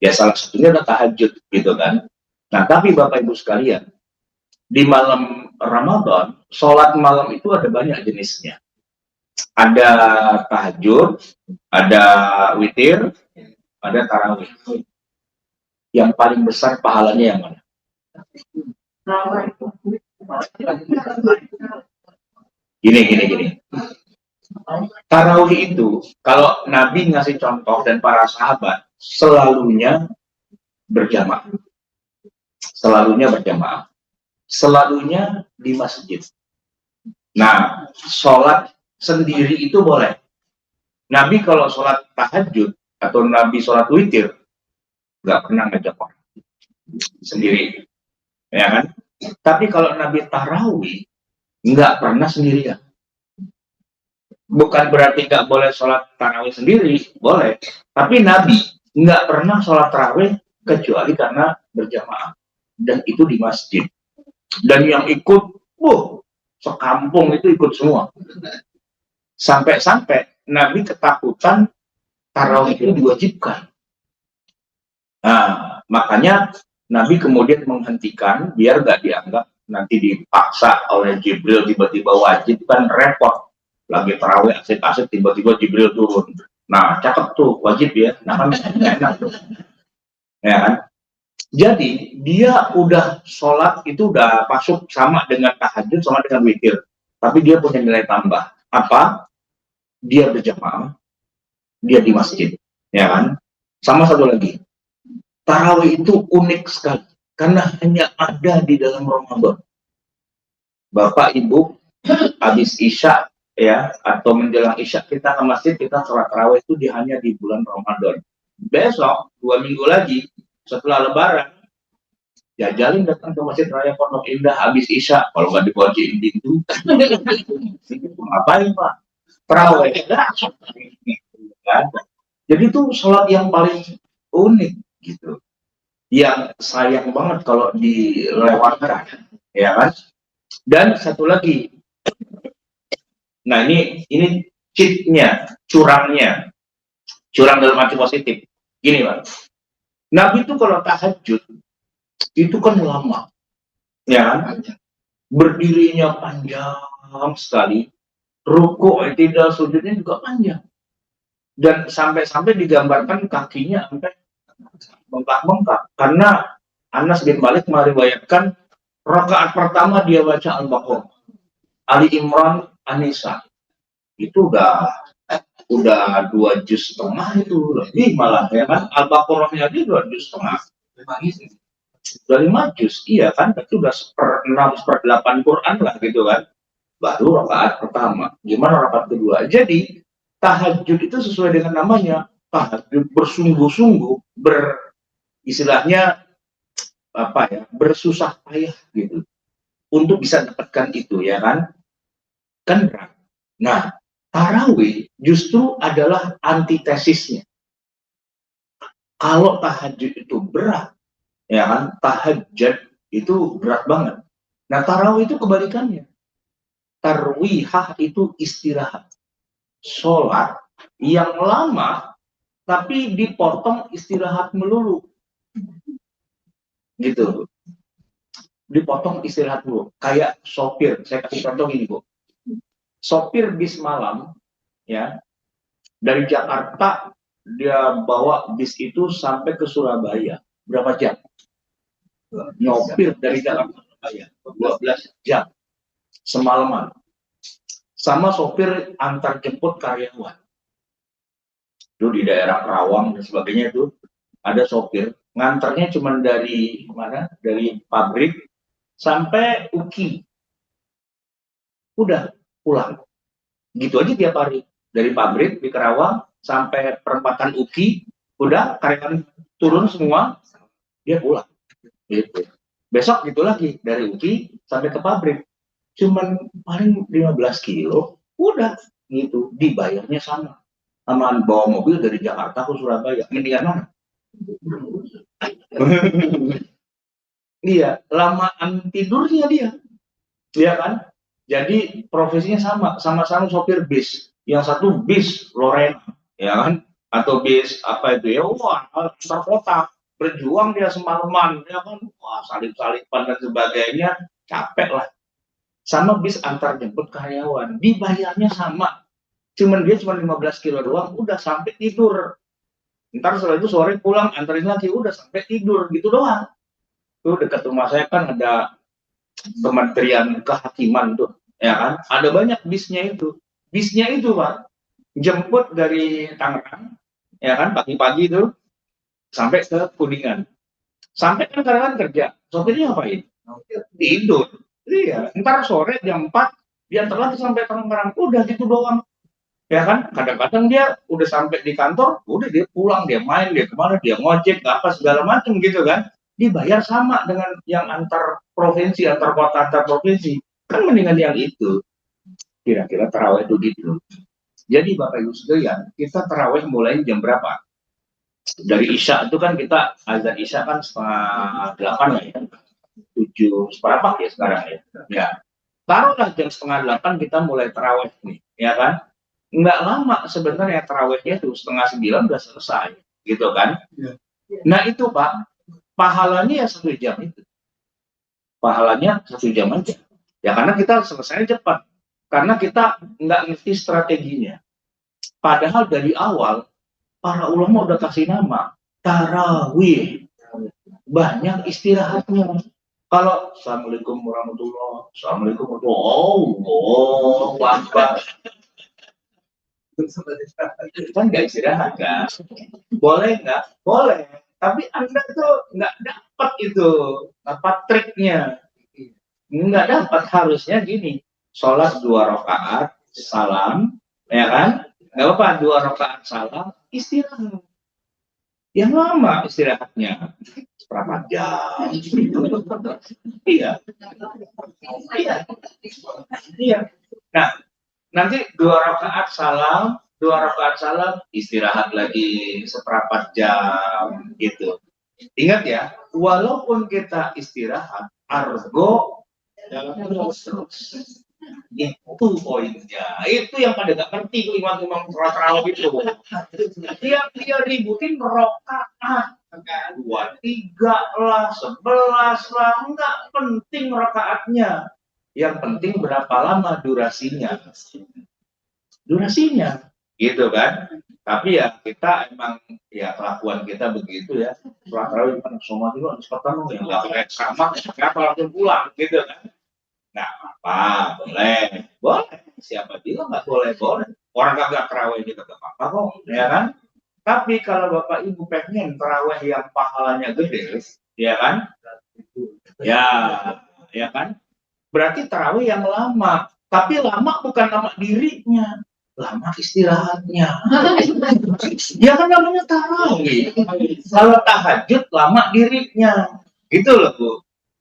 Ya salah satunya adalah tahajud gitu kan. Nah tapi Bapak Ibu sekalian, di malam Ramadan, sholat malam itu ada banyak jenisnya. Ada tahajud, ada witir, ada tarawih. Yang paling besar pahalanya yang mana? Gini. Tarawih itu, kalau Nabi ngasih contoh dan para sahabat, selalunya berjamaah. Selalunya berjamaah. Selalunya di masjid. Nah, sholat sendiri itu boleh. Nabi kalau sholat tahajud atau Nabi sholat witir, nggak pernah ngajak orang sendiri, ya kan? Tapi kalau Nabi tarawih, nggak pernah sendirian. Bukan berarti nggak boleh sholat tarawih sendiri, boleh. Tapi Nabi nggak pernah sholat tarawih kecuali karena berjamaah. Dan itu di masjid. Dan yang ikut, sekampung itu ikut semua. Sampai-sampai Nabi ketakutan tarawih itu diwajibkan. Nah, makanya Nabi kemudian menghentikan biar nggak dianggap nanti dipaksa oleh Jibril tiba-tiba wajib, kan repot. Lagi tarawih asik-asik tiba-tiba Jibril turun. Nah, cakep tuh, wajib ya. Nah, kan enak tuh. Ya kan? Jadi, dia udah sholat itu udah masuk sama dengan tahajud, sama dengan witir. Tapi dia punya nilai tambah. Apa? Dia berjamaah, dia di masjid. Ya kan? Sama satu lagi. Tarawih itu unik sekali. Karena hanya ada di dalam Ramadan. Bapak, Ibu, habis Isya, ya, atau menjelang Isya kita ke masjid, kita sholat tarawih itu hanya di bulan Ramadan. Besok 2 minggu lagi setelah Lebaran, jajalin datang ke Masjid Raya Pondok Indah habis Isya. Kalau nggak dikunci pintu, ngapain Pak? Tarawih. Jadi itu sholat yang paling unik gitu, yang sayang banget kalau dilewatkan, ya kan? Dan satu lagi. Nah ini cheatnya, curang dalam arti positif. Gini Pak, Nabi itu kalau tahajud itu kan lama, ya kan? Berdirinya panjang sekali, ruku, tidak sujudnya juga panjang, dan sampai-sampai digambarkan kakinya sampai bengkak-bengkak. Karena Anas bin Malik meriwayatkan rakaat pertama dia baca Al-Baqarah, Ali Imran, Anisa, itu udah 2,5 juz itu lebih malah, ya kan? Al-Baqarahnya dia 2,5 juz. Udah 5 juz, iya kan? Itu udah 1/6, 1/8 Quran lah gitu kan. Baru rakaat pertama. Gimana rakaat kedua? Jadi tahajud itu sesuai dengan namanya, tahajud bersungguh-sungguh, istilahnya apa ya? Bersusah payah gitu untuk bisa dapatkan itu, ya kan? Kan berat. Nah, tarawih justru adalah antitesisnya. Kalau tahajud itu berat, ya kan? Tahajud itu berat banget. Nah, tarawih itu kebalikannya. Tarwihah itu istirahat. Sholat yang lama, tapi dipotong istirahat melulu. Gitu. Dipotong istirahat dulu. Kayak sopir. Saya kasih contoh gini, Bu. Sopir bis malam, ya, dari Jakarta dia bawa bis itu sampai ke Surabaya. Berapa jam? Nyopir dari Jakarta ke Surabaya 12 jam semalaman. sama sopir antar jemput karyawan. Itu di daerah Kerawang dan sebagainya itu ada sopir nganternya cuma dari mana? Dari pabrik sampai UKI. Udah pulang. Gitu aja tiap hari. Dari pabrik di Kerawang sampai perempatan UKI, udah karyawan turun semua, dia pulang. Gitu. Besok gitu lagi dari UKI sampai ke pabrik. Cuman paling 15 kilo, udah gitu. Dibayarnya sama. Sama bawa mobil dari Jakarta ke Surabaya. Mendingan mana? Iya, lamaan tidurnya dia. Iya kan? Jadi profesinya sama-sama sopir bis. Yang satu bis Lorena, ya kan? Atau bis apa itu ya? Wah, antar kota, berjuang dia semalaman, ya kan? Wah, salip-salipan dan sebagainya, capek lah. Sama bis antar jemput karyawan, dibayarnya sama. Cuman dia cuma 15 kilo doang, udah sampai tidur. Ntar setelah itu sore pulang, anterin lagi, udah sampai tidur, gitu doang. Tuh dekat rumah saya kan ada Kementerian Kehakiman tuh, ya kan? Ada banyak bisnya itu. Bisnya itu, Pak, jemput dari Tangerang, ya kan, pagi-pagi itu sampai ke Kuningan. Sampai kan karyawan kerja, sopirnya ngapain? Tidur. Iya, ntar sore jam 4 diantar lagi sampai Tangerang, udah gitu doang. Ya kan, kadang-kadang dia udah sampai di kantor, udah dia pulang, dia main, dia kemana, dia ngojek, apa segala macam gitu kan. Dibayar sama dengan yang antar provinsi, antar kota, antar provinsi. Kan mendingan yang itu. Kira-kira terawih itu gitu. Jadi Bapak Ibu sekalian, kita terawih mulai jam berapa? Dari Isya itu kan kita, azan Isya kan 7:30 ya. 7 seperempat ya sekarang ya. Ya. Taruhlah jam 7:30 kita mulai terawih nih, ya kan? Nggak lama sebenarnya terawihnya itu 8:30 udah selesai, gitu kan? Ya. Nah itu Pak, pahalanya ya 1 jam itu. Pahalanya 1 jam aja. Ya karena kita selesai cepat. Karena kita nggak ngerti strateginya. Padahal dari awal, para ulama udah kasih nama, tarawih. Banyak istirahatnya. Kalau Assalamualaikum warahmatullahi wabarakatuh, Assalamualaikum warahmatullahi wabarakatuh. Kan nggak istirahat kan? Boleh nggak? Boleh. Tapi Anda tuh nggak dapat itu apa triknya. Nggak dapat, harusnya gini. Sholat 2 rakaat, salam, ya kan? Nggak apa-apa, 2 rakaat salam, istirahat. Yang lama istirahatnya, seperempat jam. Iya. Iya. Iya. Nah, nanti 2 rakaat salam, 2 rakaat salam, istirahat lagi seperempat jam gitu. Ingat ya, walaupun kita istirahat, argo dalam terus. Itu poinnya. Itu yang pada gak ngerti tuh imam-imam terawih itu. Dia ributin rakaat. 2, 3 lah, 11 lah, nggak penting rakaatnya. Yang penting berapa lama durasinya. Durasinya, gitu kan? Tapi ya kita emang ya kelakuan kita begitu ya. Sholat tarawih kan semua itu cepetan ya nggak pakai sama, kenapa langsung pulang gitu kan? Nggak apa-apa, boleh. Siapa bilang nggak boleh? Boleh. Orang kagak tarawih juga nggak apa-apa kok, ya kan? Tapi kalau Bapak Ibu pengen tarawih yang pahalanya gede, ya kan? Ya kan? Berarti tarawih yang lama. Tapi lama bukan lama dirinya, lama istirahatnya. Ya kan namanya tarawih. Kalau tahajud lama dirinya, gitu loh Bu.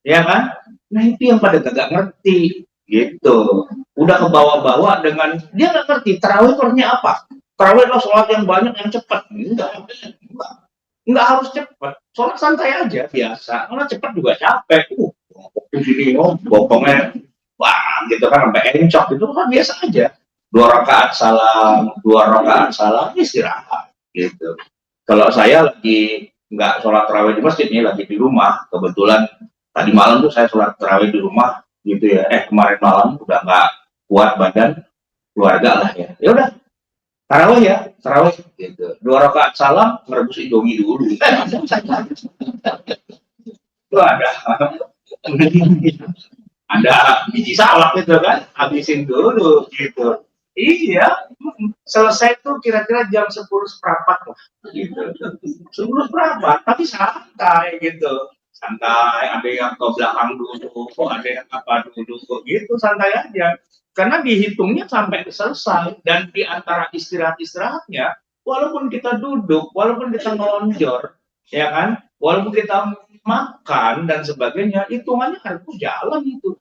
Ya kan? Nah itu yang pada gak ngerti, gitu. Udah kebawa-bawa dengan dia nggak ngerti tarawih artinya apa. Tarawih adalah sholat yang banyak yang cepat. Enggak harus cepat. Sholat santai aja biasa. Kalau cepat juga capek. Di sini bokongnya wah gitu kan sampai encok itu kan biasa aja. 2 rakaat salam, 2 rakaat salam, istirahat gitu. Kalau saya lagi nggak sholat tarawih di masjid nih, lagi di rumah, kebetulan tadi malam tuh saya sholat tarawih di rumah gitu ya. Kemarin malam udah nggak kuat badan, keluarga lah ya. Ya udah tarawih gitu. 2 rakaat salam, merebus indomie dulu. Itu ada ada biji salak gitu kan, habisin dulu gitu. Iya, selesai tuh kira-kira jam 10 seperempat lah, gitu. 10 seperempat, tapi santai gitu. Santai, ada yang ke belakang dulu, kok ada yang apa dulu, kok gitu, santai aja. Karena dihitungnya sampai selesai, dan di antara istirahat-istirahatnya, walaupun kita duduk, walaupun kita ngelonjor, ya kan, walaupun kita makan dan sebagainya, hitungannya argo jalan itu.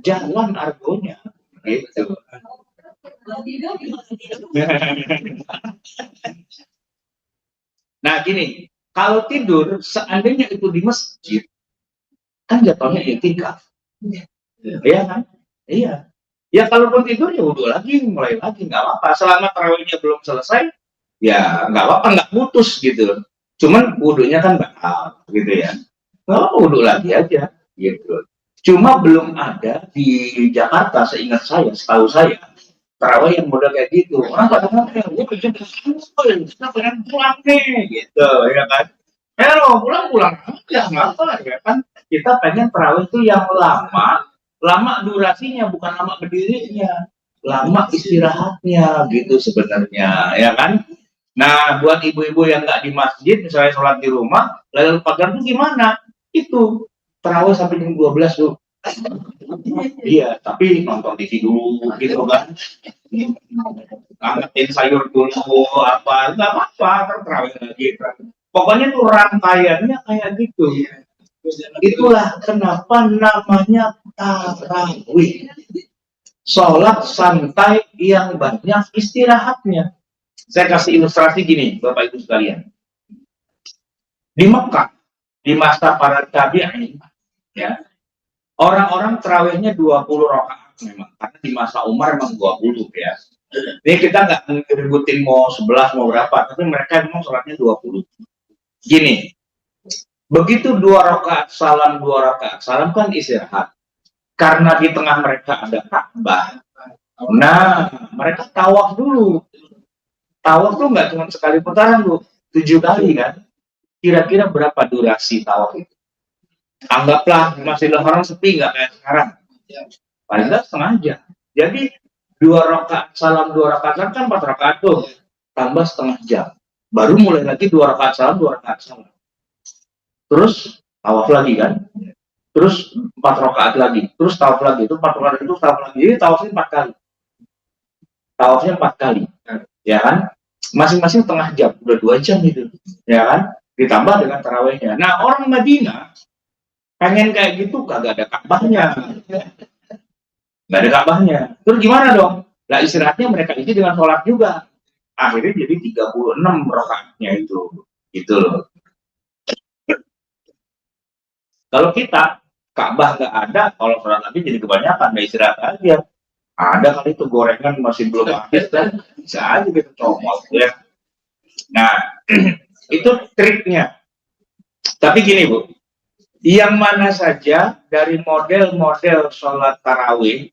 Jalan argonya, gitu. Nah gini, kalau tidur seandainya itu di masjid, kan jatuhnya itikaf, iya kan? Iya. Ya kalaupun tidur ya wudhu lagi, mulai lagi, nggak apa-apa. Selama tarawihnya belum selesai, ya nggak apa-apa, nggak putus gitu. Cuman wudhunya kan batal, gitu ya. Nggak apa-apa, wudhu lagi aja, gitu. Cuma belum ada di Jakarta, seingat saya, setahu saya, tarawih yang model kayak gitu. Orang pada ngomong, gue bikin kita pengen pulang nih, gitu, ya kan? Lo pulang aja, ngapa ya kan? Kita pengen tarawih itu yang lama, lama durasinya, bukan lama berdirinya, lama istirahatnya, gitu sebenarnya, ya kan? Nah, buat ibu-ibu yang nggak di masjid, misalnya sholat di rumah, lalu pagar itu gimana? Itu tarawih sampai jam 12 tuh. Iya, tapi nonton TV dulu, gitu kan? Angetin sayur dulu, apa, nggak apa-apa, terawih lagi. Pokoknya tuh rangkaiannya kayak gitu. Itulah kenapa namanya tarawih. Sholat santai yang banyak istirahatnya. Saya kasih ilustrasi gini, Bapak Ibu sekalian. Di Mekah, di masa para tabi'in, ya, orang-orang terawihnya 20 rakaat memang, karena di masa Umar memang 20 ya. Ini kita nggak ngeributin mau 11 mau berapa, tapi mereka memang sholatnya 20. Gini, begitu 2 rakaat salam kan istirahat. Karena di tengah mereka ada Ka'bah. Nah, mereka tawaf dulu. Tawaf tuh nggak cuma sekali putaran tuh, 7 kali kan. Kira-kira berapa durasi tawaf itu? Anggaplah Masjidil Haram sepi, nggak kayak sekarang. Paling nggak setengah jam. Jadi 2 rakaat salam kan 4 rakaat tuh, tambah setengah jam. Baru mulai lagi 2 rakaat salam. Terus tawaf lagi kan. Terus 4 rakaat lagi. Terus tawaf lagi. Terus 4 rakaat itu tawaf lagi. Jadi tawafnya 4 kali. Tawafnya 4 kali. Ya kan? Masing-masing setengah jam. Udah 2 jam gitu. Ya kan? Ditambah dengan tarawihnya. Nah, orang Madinah pengen kayak gitu, kagak ada Ka'bahnya. Nggak ada Ka'bahnya. Terus gimana dong? Nah, istirahatnya mereka isi dengan sholat juga. Akhirnya jadi 36 rakaatnya itu. Gitu loh. Kalau kita, Ka'bah nggak ada, kalau sholat lagi jadi kebanyakan, nggak istirahat aja. Ada kali itu gorengan masih belum habis, dan bisa aja gitu comot ya. Nah, itu triknya. Tapi gini Bu, yang mana saja dari model-model sholat tarawih,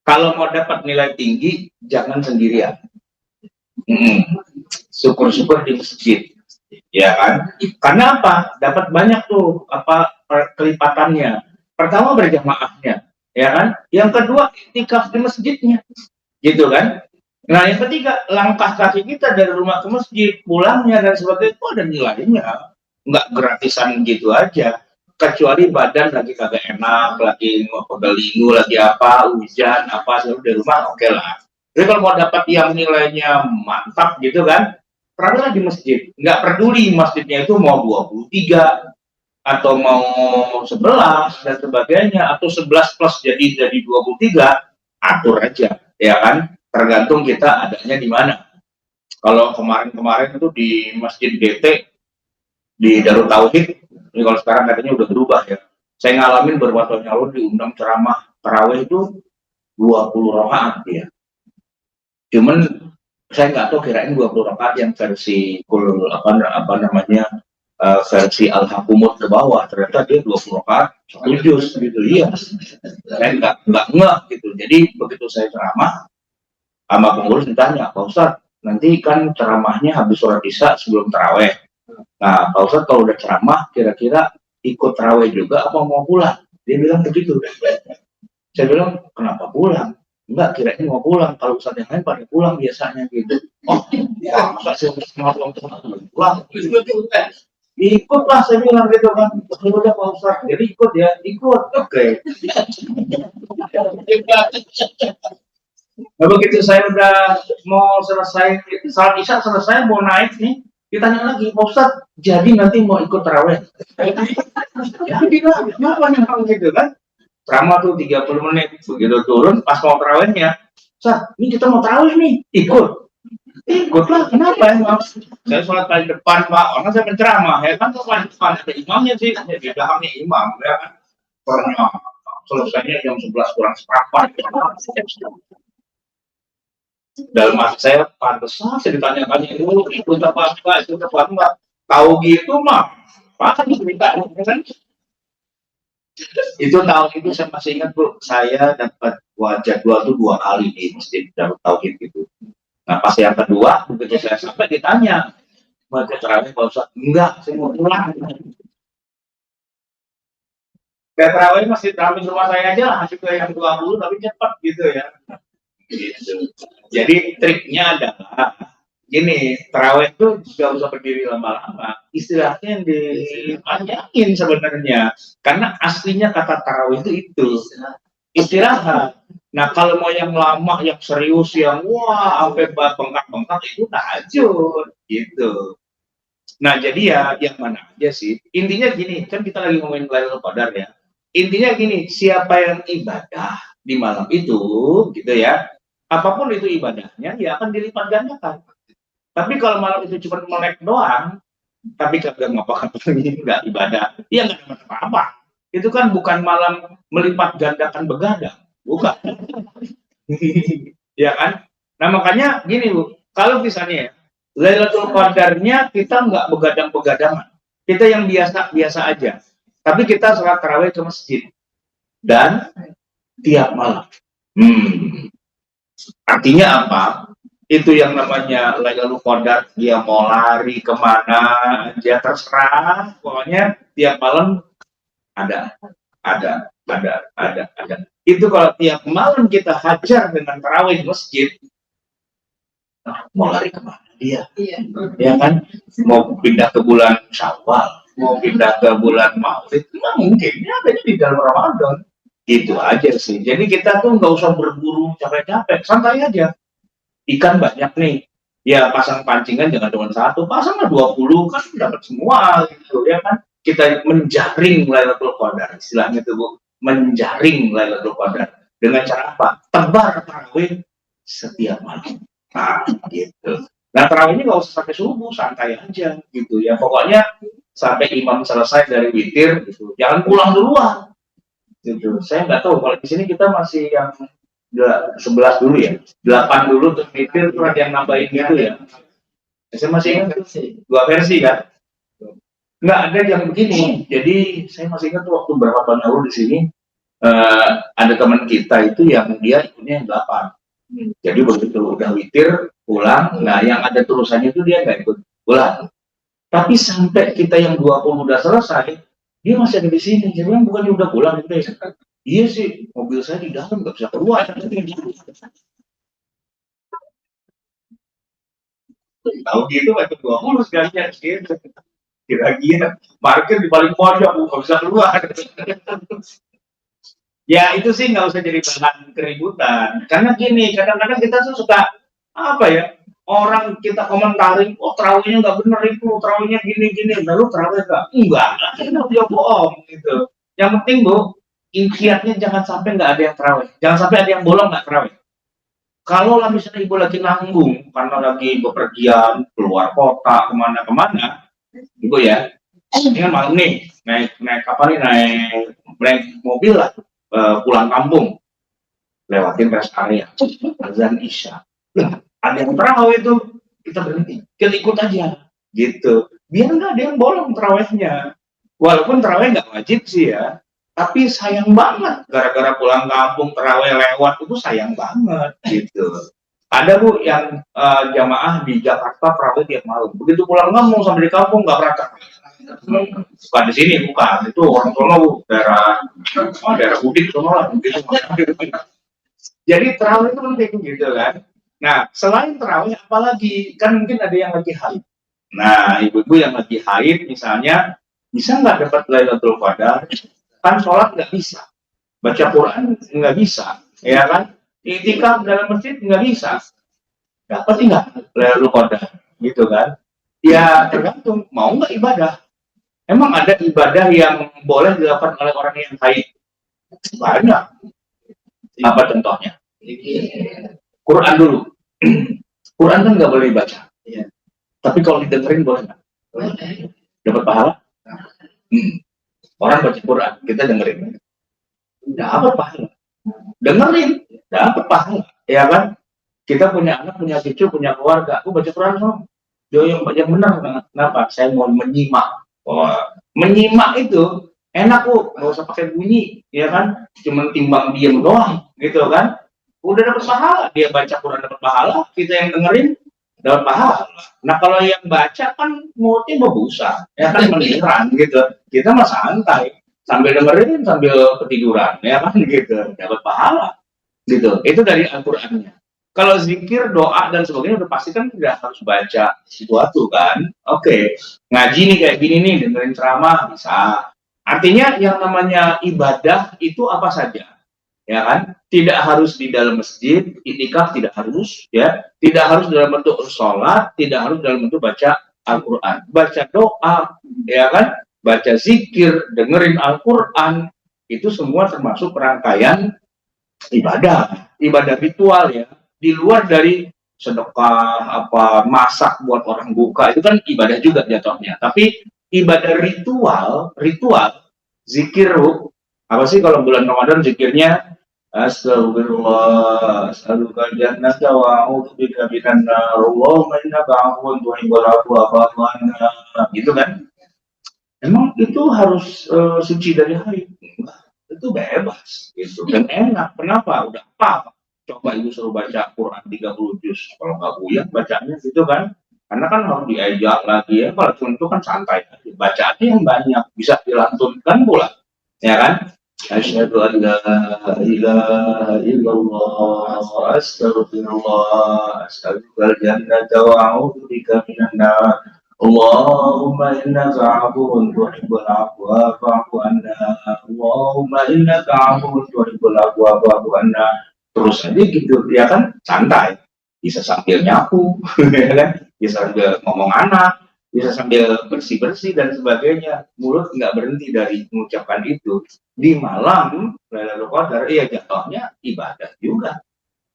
kalau mau dapat nilai tinggi, jangan sendirian. Syukur-syukur di masjid, ya kan? Karena apa? Dapat banyak tuh apa kelipatannya. Pertama berjamaahnya, ya kan? Yang kedua iktikaf di masjidnya, gitu kan? Nah, yang ketiga langkah kaki kita dari rumah ke masjid, pulangnya dan sebagainya itu ada nilainya. Nggak gratisan gitu aja. Kecuali badan lagi kagak enak, lagi pegel lagi apa, hujan, apa, selalu di rumah, oke lah. Jadi kalau mau dapat yang nilainya mantap gitu kan, terawihlah di masjid. Nggak peduli masjidnya itu mau 23, atau mau 11, dan sebagainya, atau 11 plus jadi 23, atur aja, ya kan? Tergantung kita adanya di mana. Kalau kemarin-kemarin itu di Masjid GT, di Darut Tauhid, ini kalau sekarang katanya udah berubah ya. Saya ngalamin beberapa tahun lalu diundang ceramah tarawih itu 20 rakaat ya. Cuman saya nggak tahu kirain 20 rakaat yang versi versi Al-Hakumut ke bawah, ternyata dia 20 rakaat 1 juz gitu. Iya. Saya nggak ngeh gitu. Jadi begitu saya ceramah sama pengurus ditanya, Pak Ustadz, nanti kan ceramahnya habis sholat isya sebelum tarawih. Nah, Pak Ustadz kalau udah ceramah, kira-kira ikut tarawih juga apa mau pulang? Dia bilang begitu. Saya bilang, kenapa pulang? Enggak, kirain mau pulang. Kalau ustadz yang lain pada pulang biasanya gitu. Oh, ya, masa saya mau pulang? Ikutlah, saya bilang gitu kan. Udah Pak Ustadz, jadi ikut ya, ikut. Oke. Nah, begitu saya udah mau selesai, saat isya selesai, mau naik nih, ditanya lagi, Pak Ustadz, jadi nanti mau ikut taraweh? Jadi lah, kenapa memang gitu kan? Ceramah tuh 30 menit, begitu turun, pas mau tarawehnya, Ustadz, ini kita mau taraweh nih, ikut. Ikutlah, kenapa emang? Saya sholat paling depan, Pak, orang saya penceramah, ya kan, paling depan, ada imamnya sih, di belakangnya imam, ya kan. Pernah selesainya jam 11 kurang seperempat. Dalam hati saya, pantesan saya ditanya-tanya dulu, ikut apa enggak, ikut apa enggak. Tahu gitu mah, pasti cerita kan. Itu tahun itu saya masih ingat Bu, saya dapat jadwal tuh 2 kali di masjid Darut Tauhid gitu. Nah pas yang kedua, begitu saya sampai ditanya, mau ikut tarawih Pak Ustadz? Enggak, saya mau pulang. Kayak tarawih masih tarawih rumah saya aja lah, masih ke yang 20 tapi cepat gitu ya. Gitu. Jadi triknya adalah gini, taraweh itu nggak usah berdiri lama-lama, istilahnya yang dipanjangin sebenarnya, karena aslinya kata taraweh itu istirahat. Nah kalau mau yang lama, yang serius, yang wah sampai bengkak-bengkak itu tahajud gitu. Nah jadi ya yang mana aja sih, intinya gini, kan kita lagi ngomongin Lailatul Qadar ya, intinya gini, siapa yang ibadah di malam itu gitu ya, apapun itu ibadahnya, ya akan dilipat gandakan. Tapi kalau malam itu cuma melek doang, tapi kagak ngapa-ngapain, nggak ibadah, ya nggak dapat apa-apa. Itu kan bukan malam melipat gandakan begadang, bukan. Ya kan? Nah makanya gini Bu, kalau misalnya ya, Lailatul Qadarnya kita nggak begadang-begadangan, kita yang biasa-biasa aja. Tapi kita sholat tarawih ke masjid dan tiap malam. Artinya apa? Itu yang namanya Lailatul Qadar, dia mau lari kemana aja terserah, pokoknya tiap malam ada, ada. Itu kalau tiap malam kita hajar dengan tarawih masjid, mau lari kemana dia? Iya. Ya kan? Mau pindah ke bulan Syawal, mau pindah ke bulan Maulid, nggak mungkin. Ya adanya di dalam Ramadan. Itu aja sih. Jadi kita tuh nggak usah berburu capek-capek, santai aja. Ikan banyak nih, ya pasang pancingan jangan cuma satu, pasanglah 20 kan dapat semua gitu ya kan. Kita menjaring Lailatul Qadar, istilahnya itu Bu, menjaring Lailatul Qadar dengan cara apa? Tebar tarawih setiap malam. Nah, gitu. Nah, tarawihnya nggak usah sampai subuh, santai aja gitu ya. Pokoknya sampai imam selesai dari witir gitu. Jangan pulang duluan. Gitu. Saya nggak tahu kalau di sini kita masih yang 11 dulu ya, 8 dulu terus mikir tuh ada yang nambahin gitu ya. Saya masih ingat 2 versi kan, nggak ada yang begini. Jadi saya masih ingat waktu berapa tahun lalu di sini ada teman kita itu yang dia ikutnya yang 8. Jadi begitu udah witir pulang, nah yang ada terusannya itu dia nggak ikut pulang. Tapi sampai kita yang 20 udah selesai, dia masih ada di sini. Jadi bukannya udah pulang gitu ya. Iya sih, mobil saya di dalam nggak bisa keluar. Tahu gitu itu 20 sekalian gitu. Kira-kira parkir di paling pojok, nggak bisa keluar. Ya itu sih nggak usah jadi bahan keributan. Karena gini, kadang-kadang kita tuh suka apa ya? Orang kita komentarin, oh terawihnya nggak bener itu, terawihnya gini-gini, lalu terawih nggak? Enggak, dia bohong gitu. Yang penting Bu, intiatnya jangan sampai nggak ada yang terawih, jangan sampai ada yang bolong nggak terawih. Kalau lah misalnya ibu lagi nanggung karena lagi bepergian keluar kota kemana-kemana, ibu ya, ini kan malam nih naik apa nih naik mobil lah pulang kampung, lewatin rest area, azan isya, ada yang terawih itu kita berhenti, kita ikut aja, gitu, biar nggak ada yang bolong terawihnya. Walaupun terawih nggak wajib sih ya, tapi sayang banget gara-gara pulang kampung terawih lewat itu sayang banget gitu. Ada Bu yang jamaah di Jakarta terawih tiap malam, begitu pulang kampung sampai di kampung nggak pernah terawih. Bukan di sini, bukan, itu orang tua Bu, daerah Oh, daerah Udik semua gitu. Jadi terawih itu penting gitu kan. Nah, selain terawih apalagi kan mungkin ada yang lagi haid. Nah, ibu-ibu yang lagi haid misalnya bisa nggak dapat Lailatul Qadar? Kan sholat nggak bisa, baca Quran nggak bisa, ya kan? Itikaf dalam masjid nggak bisa, dapat nggak Lailatul Qadar? Gitu kan? Ya tergantung mau nggak ibadah. Emang ada ibadah yang boleh dilakukan oleh orang yang haid? Banyak. Apa contohnya? Quran dulu. Quran kan nggak boleh dibaca. Ya. Tapi kalau didengerin boleh nggak? Dapat pahala? Orang baca Quran, kita dengerin. Dapat pahala. Dengerin, dapat pahala. Ya kan? Kita punya anak, punya cucu, punya keluarga. Aku baca Quran dong. Yang benar. Kenapa? Saya mau menyimak. Wah, menyimak itu enak kok, nggak usah pakai bunyi, ya kan? Cuma timbang diem doang, gitu kan? Udah dapat pahala, dia baca Quran dapat pahala, kita yang dengerin dapat pahala. Nah kalau yang baca kan mulutnya berbusa, ya kan meniran gitu. Kita mah santai, sambil dengerin sambil ketiduran, ya kan gitu, dapat pahala, gitu. Itu dari Al-Qur'annya. Kalau zikir, doa dan sebagainya udah pasti kan tidak harus baca sesuatu kan. Oke, ngaji nih kayak gini nih, dengerin ceramah bisa. Artinya yang namanya ibadah itu apa saja, ya kan? Tidak harus di dalam masjid, itikaf tidak harus, ya. Tidak harus dalam bentuk sholat, tidak harus dalam bentuk baca Al-Quran. Baca doa, ya kan? Baca zikir, dengerin Al-Quran, itu semua termasuk rangkaian ibadah, ibadah ritual ya. Di luar dari sedekah, apa masak buat orang buka, itu kan ibadah juga jatuhnya. Tapi ibadah ritual, zikir, apa sih kalau bulan Ramadan zikirnya Astagfirullah, astaghfirullah jannata wa a'udzubika minan nar. Allahumma innaka 'afuwwun tuhibbul 'afwa fa'fu 'anna. Gitu kan? Emang itu harus suci dari haid? Enggak, itu bebas gitu dan enak. Kenapa? Udah apa? Coba ibu suruh baca Quran 30 juz, kalau nggak buyar bacanya gitu kan? Karena kan harus diajak lagi ya. Kalau itu kan santai, bacaannya yang banyak, bisa dilantunkan pula, ya kan? Asyhadu an la ilaha illallah astaghfirullah as'alukal jannata wa a'udzubika minan nar. Allahumma innaka 'afuwwun tuhibbul 'afwa fa'fu 'anna. Allahumma innaka 'afuwwun tuhibbul 'afwa fa'fu 'anna. Terus aja gitu, ya kan? Santai. Bisa sambil nyapu, ya kan? Bisa sambil ngomong anak, bisa sambil bersih-bersih dan sebagainya. Mulut nggak berhenti dari mengucapkan itu. Di malam Lailatul Qadar, iya jatuhnya ibadah juga.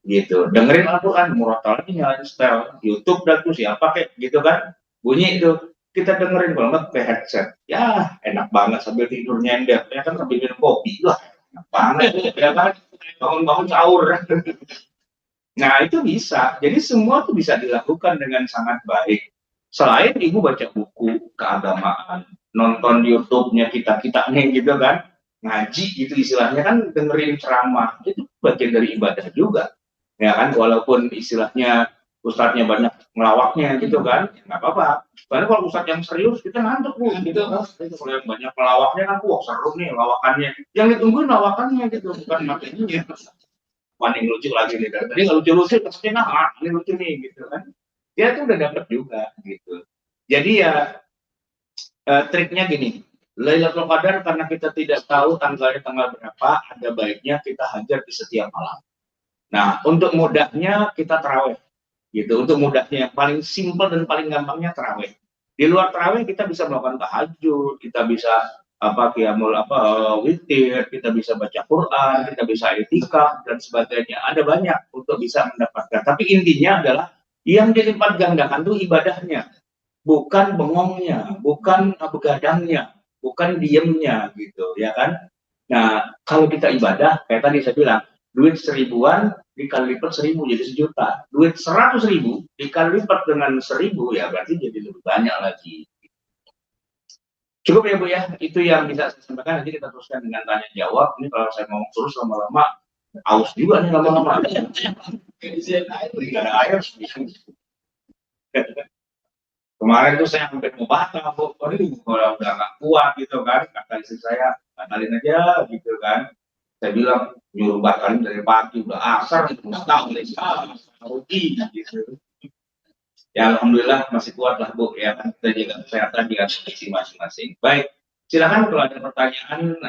Gitu. Dengerin Al-Quran, murotalnya nyalain setel. YouTube dan tuh siapa kayak gitu kan. Bunyi itu. Kita dengerin kalau nggak pakai headset. Ya enak banget sambil tidur nyender. Ya kan sambil minum kopi. Lah enak banget. Ya kan bangun-bangun sahur. Nah itu bisa. Jadi semua tuh bisa dilakukan dengan sangat baik. Selain ibu baca buku keagamaan, nonton YouTube-nya kita nih gitu kan, ngaji gitu istilahnya kan dengerin ceramah itu bagian dari ibadah juga, ya kan walaupun istilahnya ustadznya banyak ngelawaknya gitu kan, nggak apa-apa. Karena kalau ustadz yang serius kita ngantuk bu, gitu kan. Kalau yang banyak pelawaknya kan, wah seru nih lawakannya. Yang ditungguin lawakannya gitu, bukan materinya. Wah ini lucu lagi nih, tadi nggak lucu-lucu, pasti nah ini lucu nih gitu kan. Dia tuh udah dapet juga gitu. Jadi ya triknya gini, Lailatul Qadar karena kita tidak tahu tanggalnya tanggal berapa, ada baiknya kita hajar di setiap malam. Nah, untuk mudahnya kita taraweh, gitu. Untuk mudahnya yang paling simpel dan paling gampangnya taraweh. Di luar taraweh kita bisa melakukan tahajud, kita bisa apa qiyamul apa witir, kita bisa baca Quran, kita bisa itikaf dan sebagainya. Ada banyak untuk bisa mendapatkan. Tapi intinya adalah yang dilipat gandakan itu ibadahnya, bukan bengongnya, bukan begadangnya, bukan diemnya gitu, ya kan? Nah, kalau kita ibadah, kayak tadi saya bilang, duit 1.000-an dikali lipat 1.000 jadi 1.000.000. Duit 100.000 dikali lipat dengan 1.000 ya berarti jadi lebih banyak lagi. Cukup ya Bu ya, itu yang bisa saya sampaikan. Nanti kita teruskan dengan tanya jawab. Ini kalau saya ngomong terus lama-lama, aus juga nih lama-lama. Tidak ada air. Kemarin tuh saya sampai mau batal, Bu. Aduh, kalau udah nggak kuat gitu kan, kata istri saya, batalin aja gitu kan. Saya bilang, nyuruh batalin dari pagi, udah asar, itu nggak tahu, rugi gitu. Ya Alhamdulillah masih kuat lah Bu, ya kan kita jaga kesehatan di kondisi masing-masing. Baik, silakan kalau ada pertanyaan.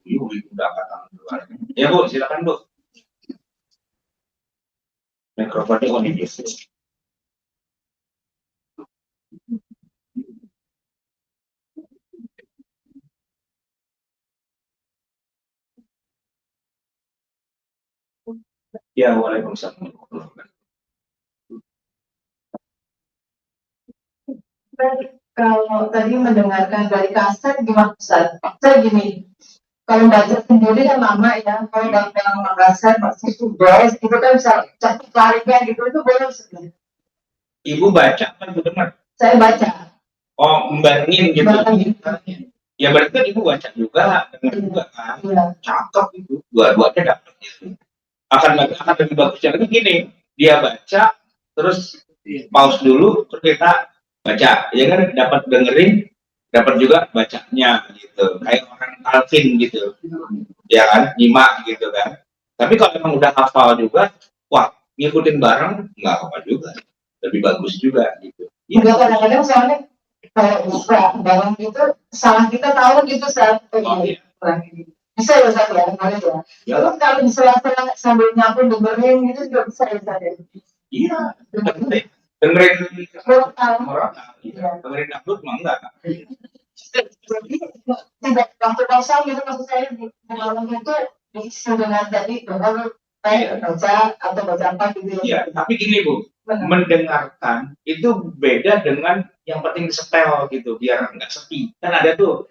Ibu udah angkat tangan duluan. Ya Bu, silakan Bu. Mikrofonnya on ini. Ya, waalaikumsalam. Kalau tadi mendengarkan dari kaset gimana Ustaz? Saya gini, kalau baca sendiri kan lama ya, kalau dalam kaset masih tugas, itu kan bisa cari larinya gitu, itu boleh sebenarnya. Ibu baca apa Ibu dengar? Saya baca. Oh, membarengin gitu. Barengin. Ya berarti kan Ibu baca juga, dengar juga kan? Iya. Cakep itu, dua-duanya dapat gitu. Akan lebih bagus lagi gini, dia baca, terus pause dulu, terus kita baca, ya kan dapat dengerin, dapat juga bacanya gitu, kayak orang talkin gitu, ya kan, nyimak gitu kan. Tapi kalau emang udah hafal juga, wah ngikutin bareng nggak apa juga, lebih bagus juga gitu. Juga kadang-kadang soalnya kayak buka barang gitu, salah kita tahu gitu saat bisa ya Ustaz ya, boleh ya. Terus kalau di sela-sela sambil nyapu dengerin gitu juga bisa ya Ustaz ya. Iya, dengerin Moral. dengerin dangdut mah enggak. Jadi tidak waktu kosong gitu maksud saya di malam itu diisi dengan tadi bahwa kayak baca atau baca apa gitu ya. Iya, tapi gini Bu, mendengarkan itu beda dengan yang penting setel gitu biar nggak sepi. Kan ada tuh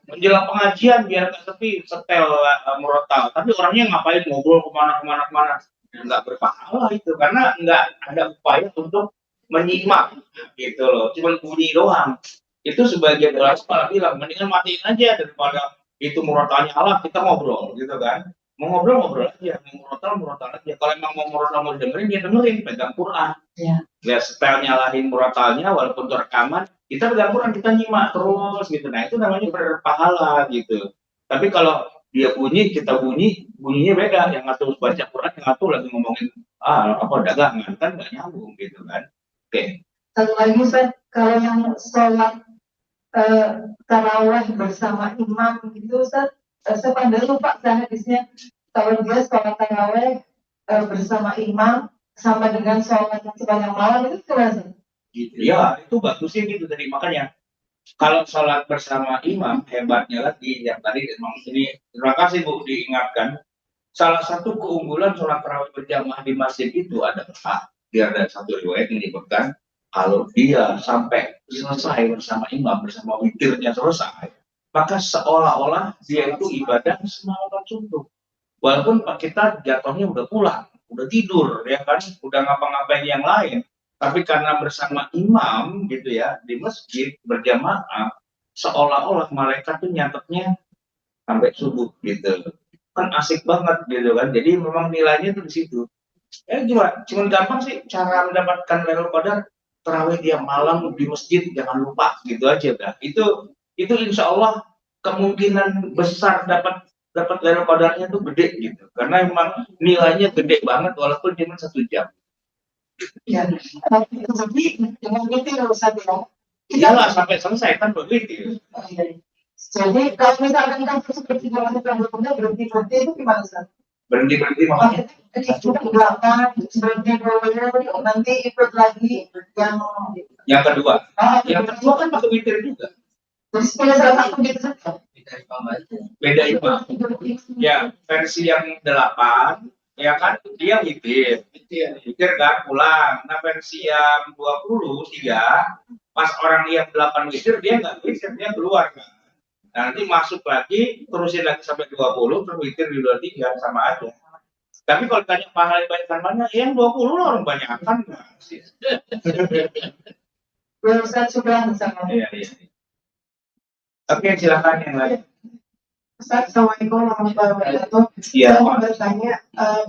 menjelang pengajian biar nggak sepi setel murotal. Tapi orangnya ngapain ngobrol kemana nggak berpahala itu karena nggak ada upaya untuk menyimak gitu loh. Cuma bunyi doang. Itu sebagian orang malah bilang mendingan matiin aja daripada itu murotalnya Allah kita ngobrol gitu kan. Mau ngobrol aja, mau murotal aja. Kalau emang mau murotal mau dengerin, dia dengerin, pegang Quran. Ya. Lihat setel nyalahin murotalnya, walaupun itu rekaman, kita pegang Quran, kita nyimak terus gitu. Nah itu namanya berpahala gitu. Tapi kalau dia bunyi, kita bunyinya beda. Yang ngatur baca Quran, yang ngatur lagi ngomongin apa dagangan kan nggak nyambung gitu kan. Oke. Satu lagi Ustaz, kalau yang sholat tarawih bersama imam gitu Ustaz, saya pada lupa hadisnya kalau dia sholat tarawih bersama imam sama dengan sholat sepanjang malam itu gimana? Gitu ya, itu bagusnya gitu tadi makanya kalau sholat bersama imam hebatnya lagi yang tadi memang ini terima kasih Bu diingatkan salah satu keunggulan sholat tarawih berjamaah di masjid itu adalah biar ada satu riwayat yang disebutkan kalau dia sampai selesai bersama imam bersama witirnya selesai maka seolah-olah dia itu ibadah semalam subuh walaupun kita jatuhnya udah pulang udah tidur ya kan udah ngapa-ngapain yang lain tapi karena bersama imam gitu ya di masjid berjamaah seolah-olah malaikat tuh nyatetnya sampai subuh gitu kan asik banget gitu kan jadi memang nilainya tuh di situ gimana cuman gampang sih cara mendapatkan Lailatul Qadar terawih dia malam di masjid jangan lupa gitu aja dah itu insya Allah kemungkinan besar dapat Lailatul Qadarnya tuh gede gitu karena memang nilainya gede banget walaupun cuma 1 jam. Ya, jadi dengan witir Ustaz ya. Iyalah sampai selesai kan begitu. Jadi kalau misalkan kan seperti dalam benar berhenti itu gimana Ustaz? Berhenti makanya. Sudah belakang berhenti dulu nanti ikut lagi yang kedua. Yang kedua kan pakai witir juga. Terus punya salah satu gitu saja. Beda imam. Ya versi yang 8 ya kan dia witir kan pulang. Nah versi yang 23 pas orang yang 8 witir dia nggak witir dia keluar kan. Nah, nanti masuk lagi terusin lagi sampai 20 terus witir di 23 sama aja. Tapi kalau tanya pahala banyakan mana yang 20 orang banyak kan. Ustaz sudah bersama. Iya. Oke silakan yang lain. Ustaz, Assalamualaikum warahmatullahi wabarakatuh. Iya. Saya mau bertanya,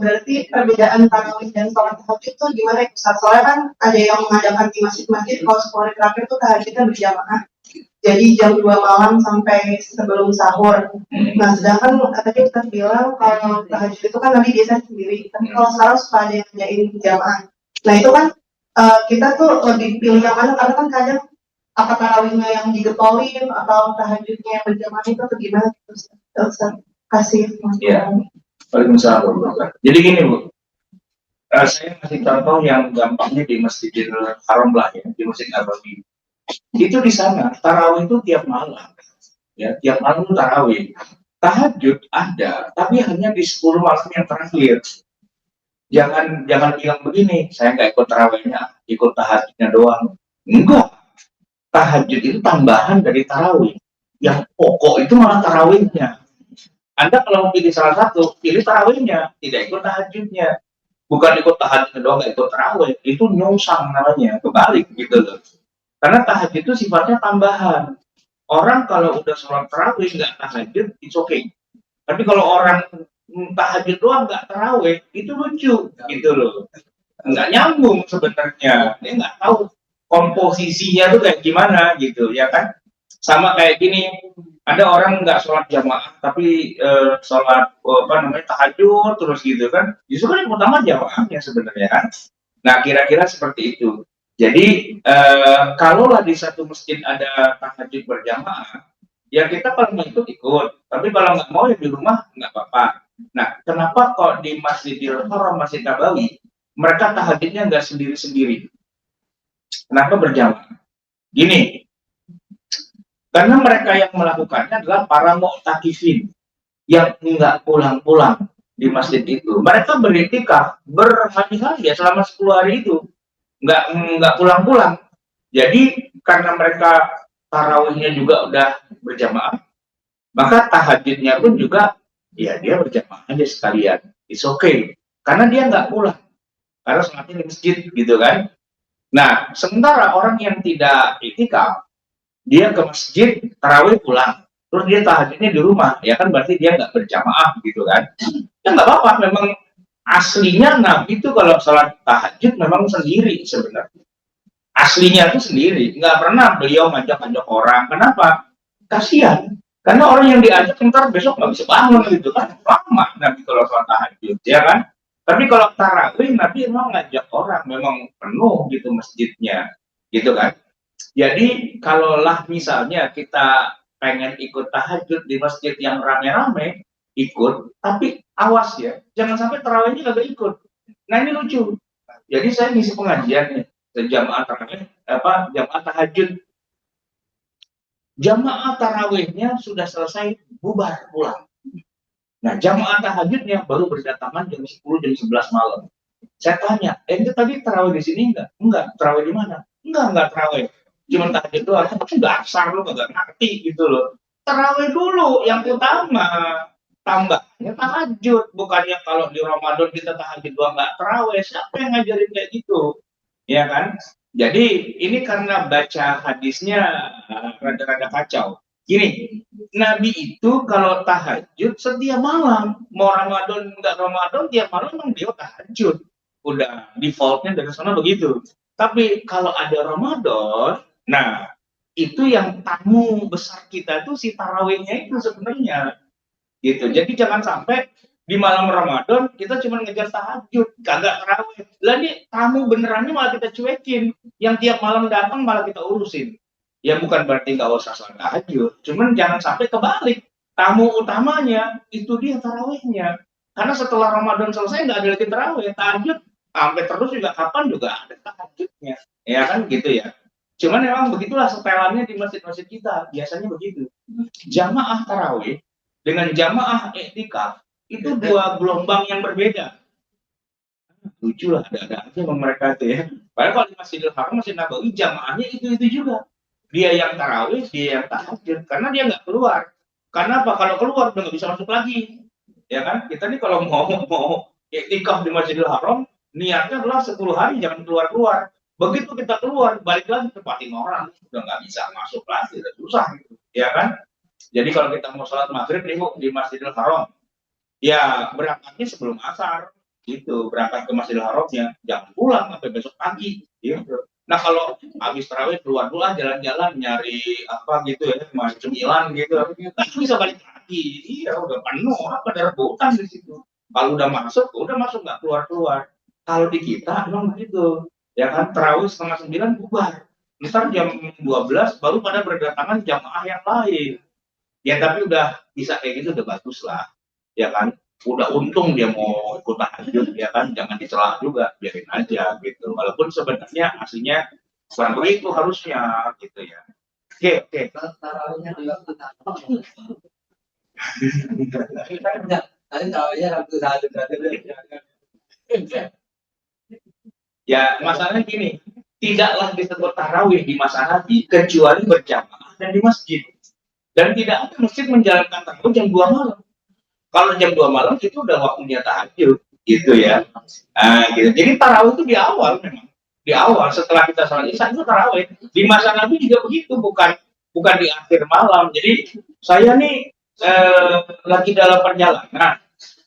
berarti perbedaan tarawih dan sholat tahajud itu gimana ya, Ustaz? Soalnya kan ada yang mengadakan di masjid-masjid kalau 10 hari terakhir tuh tahajudnya berjamaah. Jadi jam 2 malam sampai sebelum sahur. Nah, sedangkan tadi Ustaz bilang kalau tahajud itu kan Nabi biasa sendiri. Tapi kalau sekarang suka ada yang ngajain berjamaah. Nah, itu kan kita tuh lebih pilih yang mana? Karena kan kadang apa tarawihnya yang digetolin atau tahajudnya yang berjamaah itu atau gimana? Ustaz, kasih. Iya. Waalaikumsalam warahmatullahi wabarakatuh. Jadi gini Bu, saya kasih contoh yang gampangnya di Masjidil Haram lah ya, di Masjid Nabawi. Itu di sana tarawih itu tiap malam, ya tiap malam itu tarawih. Tahajud ada, tapi hanya di 10 malam yang terakhir. Jangan bilang begini, saya nggak ikut tarawihnya, ikut tahajudnya doang. Enggak, tahajud itu tambahan dari tarawih. Yang pokok itu malah tarawihnya. Anda kalau mau pilih salah satu, pilih tarawihnya, tidak ikut tahajudnya. Bukan ikut tahajudnya doang, nggak ikut tarawih. Itu nyungsang namanya, kebalik gitu loh. Karena tahajud itu sifatnya tambahan. Orang kalau udah sholat tarawih nggak tahajud, it's okay. Tapi kalau orang tahajud doang nggak tarawih, itu lucu gitu loh. Nggak nyambung sebenarnya. Dia nggak tahu komposisinya tuh kayak gimana gitu, ya kan? Sama kayak gini, ada orang nggak sholat jamaah tapi sholat tahajud terus gitu kan, justru kan yang utama jamaahnya sebenarnya kan. Nah kira-kira seperti itu. Jadi kalaulah di satu masjid ada tahajud berjamaah, ya kita kalau mau ikut, tapi kalau nggak mau ya di rumah nggak apa-apa. Nah kenapa kok di Masjidil Haram, Masjid Nabawi mereka tahajudnya nggak sendiri-sendiri? Kenapa berjamaah? Gini, karena mereka yang melakukannya adalah para mu'takifin yang nggak pulang-pulang di masjid itu. Mereka beriktikaf berhari-hari ya selama 10 hari itu, nggak pulang-pulang. Jadi karena mereka tarawihnya juga udah berjamaah, maka tahajudnya pun juga ya dia berjamaah aja sekalian. It's okay, karena dia nggak pulang, karena sholatnya di masjid gitu kan. Nah sementara orang yang tidak iktikaf, dia ke masjid, tarawih pulang, terus dia tahajudnya di rumah, ya kan berarti dia nggak berjamaah gitu kan. Ya nggak apa-apa, memang aslinya Nabi itu kalau sholat tahajud memang sendiri sebenarnya. Aslinya itu sendiri, nggak pernah beliau ngajak-ngajak orang. Kenapa? Kasihan. Karena orang yang diajak ntar besok nggak bisa bangun gitu kan. Lama Nabi kalau sholat tahajud, ya kan. Tapi kalau tarawih Nabi memang ngajak orang, memang penuh gitu masjidnya, gitu kan. Jadi kalaulah misalnya kita pengen ikut tahajud di masjid yang rame-rame, ikut, tapi awas ya, jangan sampai tarawihnya kagak ikut. Nah ini lucu. Jadi saya ngisi pengajian nih, jamaah tarawih, jamaah tahajud. Jamaah tarawihnya sudah selesai, bubar pulang. Nah jamaah tahajudnya baru berdatangan jam 10, jam 11 malam. Saya tanya, itu tadi tarawih di sini enggak? Enggak, tarawih di mana? Enggak tarawih. Cuma tahajud doang, itu dasar lu kagak ngerti gitu loh. Tarawih dulu yang utama, tambahnya tahajud. Bukannya kalau di Ramadan kita tahajud doang nggak tarawih, siapa yang ngajarin kayak gitu, ya kan? Jadi ini karena baca hadisnya rada-rada kacau. Gini, Nabi itu kalau tahajud setiap malam, mau Ramadan nggak Ramadan, tiap malam memang dia tahajud. Udah defaultnya dari sana begitu. Tapi kalau ada Ramadan, nah, itu yang tamu besar kita tuh si tarawihnya itu sebenarnya, gitu. Jadi jangan sampai di malam Ramadan kita cuma ngejar tahajud, kagak tarawih. Lah ini tamu benerannya malah kita cuekin, yang tiap malam datang malah kita urusin. Ya bukan berarti nggak usah sholat tahajud, cuman jangan sampai kebalik. Tamu utamanya itu dia tarawihnya. Karena setelah Ramadan selesai nggak ada lagi tarawih, tahajud sampai terus juga kapan juga ada tahajudnya, ya kan gitu ya. Cuman memang begitulah setelannya di masjid-masjid kita, biasanya begitu. Jamaah tarawih dengan jamaah iktikaf itu dua gelombang yang berbeda. Lucu lah, ada aja mereka itu ya. Padahal kalau di Masjidil Haram, Masjid Nabawi, jamaahnya itu juga. Dia yang tarawih, dia yang tahajud, karena dia nggak keluar. Karena apa? Kalau keluar udah nggak bisa masuk lagi, ya kan? Kita nih kalau mau iktikaf di Masjidil Haram, niatnya adalah 10 hari jangan keluar-keluar. Begitu kita keluar, balik lagi tempatin orang, udah nggak bisa masuk lagi, udah susah gitu, ya kan? Jadi kalau kita mau sholat maghrib nih Bu, di Masjidil Haram, ya berangkatnya sebelum asar, gitu. Berangkat ke Masjidil Haramnya, jangan pulang sampai besok pagi, gitu. Nah kalau habis tarawih keluar dulu lah jalan-jalan nyari apa gitu ya, macam cemilan gitu, kan bisa balik lagi. Iya udah penuh, apa ada rebutan di situ. Kalau udah masuk nggak keluar-keluar. Kalau di kita emang begitu, ya kan tarawih 8:30 bubar. Ntar jam 12 baru pada berdatangan jamaah yang lain. Ya tapi udah bisa kayak gitu udah bagus lah, ya kan. Udah untung dia mau ikut tahajud, ya kan, jangan dicela juga, biarin aja gitu. Walaupun sebenarnya aslinya seperti itu harusnya gitu ya. Oke. Tarawihnya di waktu tadi tarawihnya waktu satu. Ya masalahnya gini, tidaklah disebut tarawih di masa Nabi kecuali berjamaah dan di masjid. Dan tidak ada masjid menjalankan tarawih jam 2 malam. Kalau jam 2 malam itu udah waktunya tahajud, gitu ya. Nah, gitu. Jadi tarawih itu di awal memang. Di awal setelah kita sholat isya itu tarawih. Di masa Nabi juga begitu, bukan di akhir malam. Jadi saya nih lagi dalam perjalanan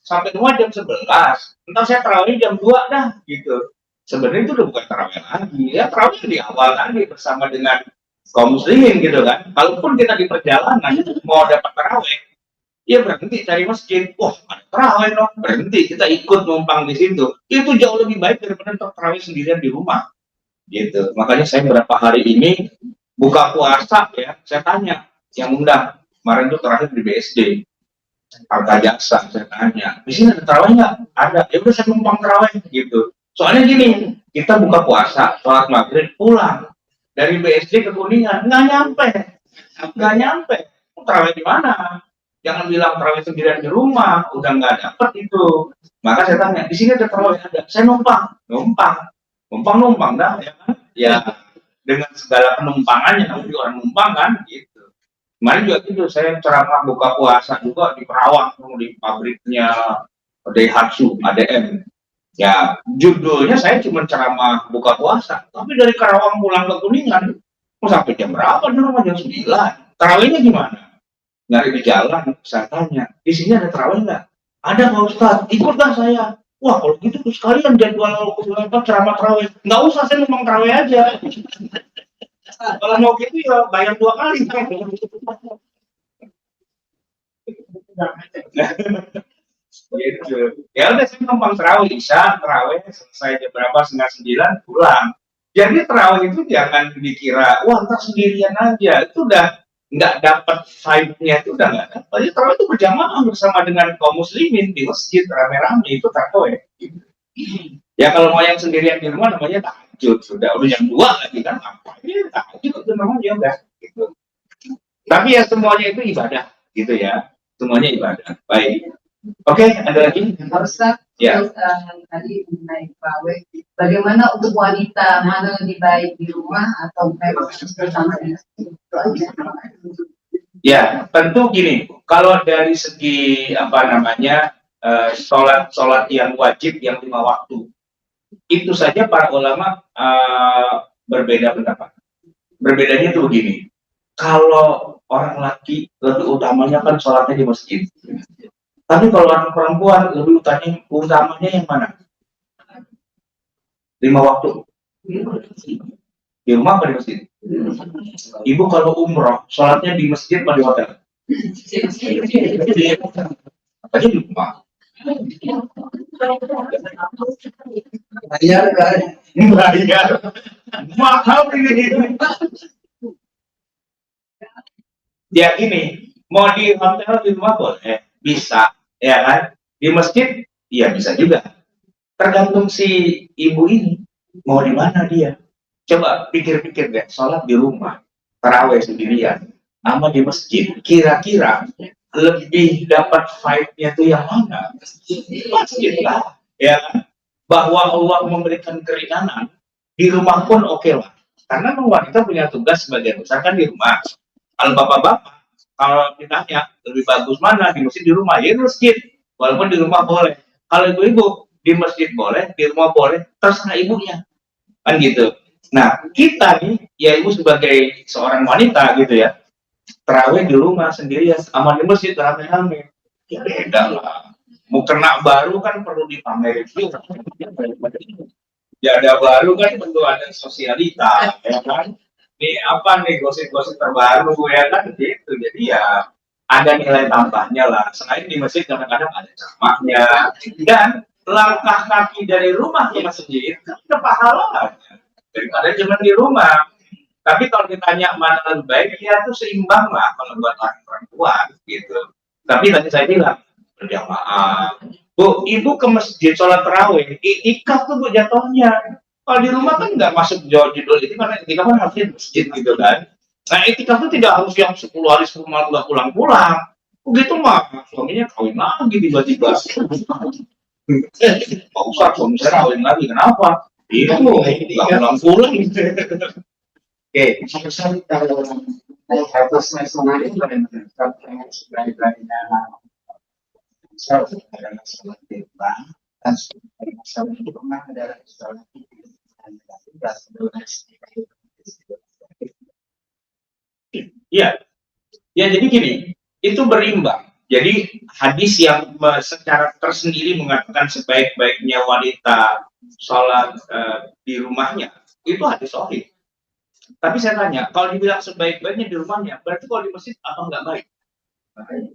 sampai rumah jam 11. Entar saya tarawih jam 2 dah, gitu. Sebenarnya itu udah bukan tarawih lagi. Ya tarawih di awal tadi bersama dengan kaum muslimin gitu kan. Kalaupun kita di perjalanan mau dapat tarawih, ya berhenti cari masjid. Wah, ada tarawih dong. Berhenti, kita ikut numpang di situ. Itu jauh lebih baik daripada untuk tarawih sendirian di rumah. Gitu. Makanya saya beberapa hari ini buka puasa ya, saya tanya yang undang. Kemarin itu terakhir di BSD. Harga jasa, saya tanya. Di sini ada tarawih nggak? Ada. Ya udah saya numpang tarawih gitu. Soalnya gini, kita buka puasa, sholat maghrib, pulang. Dari BSD ke Kuningan, nggak nyampe. Tarawih di mana? Jangan bilang tarawih sendirian di rumah, udah nggak dapet itu. Maka saya tanya, di sini ada tarawih ada. Saya numpang dah, ya kan? Ya dengan segala penumpangannya, namun juga orang numpang kan, gitu. Kemarin juga gitu, saya ceramah buka puasa juga di Perawang, di pabriknya Daihatsu, ADM. Ya, judulnya saya cuma ceramah buka puasa, tapi dari Karawang pulang ke Kuningan, mau sampai jam berapa di rumah? Jam 9. Tarawihnya gimana? Nyari di jalan, saya tanya, di sini ada tarawih nggak? Ada Pak Ustadz, ikutlah saya. Wah, kalau gitu sekalian jadwal ceramah tarawih. Nggak usah, saya numpang tarawih aja. Kalau mau gitu ya bayar 2 kali. Gitu. Ya udah saya numpang tarawih isya, tarawih selesai jam berapa, 8:30 pulang. Jadi tarawih itu jangan dikira wah ntar sendirian aja, itu udah nggak dapat vibe-nya, itu udah nggak dapat. Jadi tarawih itu berjamaah bersama dengan kaum muslimin di masjid rame-rame, itu tarawih. Ya kalau mau yang sendirian di rumah namanya tahajud, sudah udah jam 2 lagi kan ngapain tahajud itu namanya udah gitu. Tapi ya semuanya itu ibadah gitu ya, semuanya ibadah. Baik. Oke, ada lagi? Pak Ustadz, Ya. tadi mengenai tarawih, bagaimana untuk wanita, mana lebih baik di rumah atau bersama dengan itu aja. Ya, tentu gini, kalau dari segi apa namanya sholat yang wajib yang 5 waktu, itu saja para ulama berbeda pendapat. Berbedanya itu begini, kalau orang laki lebih utamanya kan sholatnya di masjid. Tapi kalau orang perempuan lebih utamanya yang mana? 5 waktu. Di rumah apa di masjid? Ibu kalau umroh, sholatnya di masjid apa di hotel? Aja di rumah. Bayar. Mahal ini. Ya gini, mau di hotel di rumah boleh, bisa, ya kan? Di masjid, iya bisa juga. Tergantung si ibu ini mau di mana dia. Coba pikir-pikir deh, sholat di rumah, tarawih sendirian, sama di masjid, kira-kira lebih dapat vibe-nya tuh yang mana? Masjid lah, ya kan? Bahwa Allah memberikan keringanan di rumah pun oke lah, karena wanita punya tugas sebagian besar kan di rumah. Kalau bapak-bapak, kalau ditanya lebih bagus mana, di masjid di rumah, ya di masjid, walaupun di rumah boleh. Kalau ibu-ibu di masjid boleh, di rumah boleh, terserah ibunya, kan gitu. Nah kita nih, ya ibu sebagai seorang wanita gitu ya, Terawih di rumah sendirian, sama di masjid rame-rame. Ya beda lah. Mau kena baru kan perlu dipamerin juga. Ya ada baru kan tentu ada sosialita, ya kan? Ini apa nih gosip-gosip terbaru ya kan gitu. Jadi ya ada nilai tambahnya lah. Selain di masjid kadang-kadang ada ceramahnya dan langkah kaki dari rumah ke masjid kan ada pahalanya daripada cuma di rumah. Tapi kalau ditanya mana lebih baik, ya itu seimbang lah kalau buat orang perempuan gitu. Tapi tadi saya bilang berjamaah. Bu, ibu ke masjid sholat tarawih, itikaf tuh bu jatuhnya. Kalau di rumah kan nggak masuk judul itu karena itikaf kan harusnya di masjid gitu kan. Nah itikaf itu tidak harus yang 10 hari 10 malam nggak pulang-pulang. Begitu mah suaminya kawin lagi tiba-tiba. Pak Ustadz suami saya kawin lagi kenapa? Itu nggak pulang-pulang. Oke, Pesan kalau harus nasional itu berani-beraninya adalah sholat di rumah dan sholat di rumah adalah sholat di iya. Ya jadi gini, itu berimbang. Jadi hadis yang secara tersendiri mengatakan sebaik-baiknya wanita sholat di rumahnya, itu hadis sahih. Tapi saya tanya, kalau dibilang sebaik-baiknya di rumahnya, berarti kalau di masjid apa nggak baik?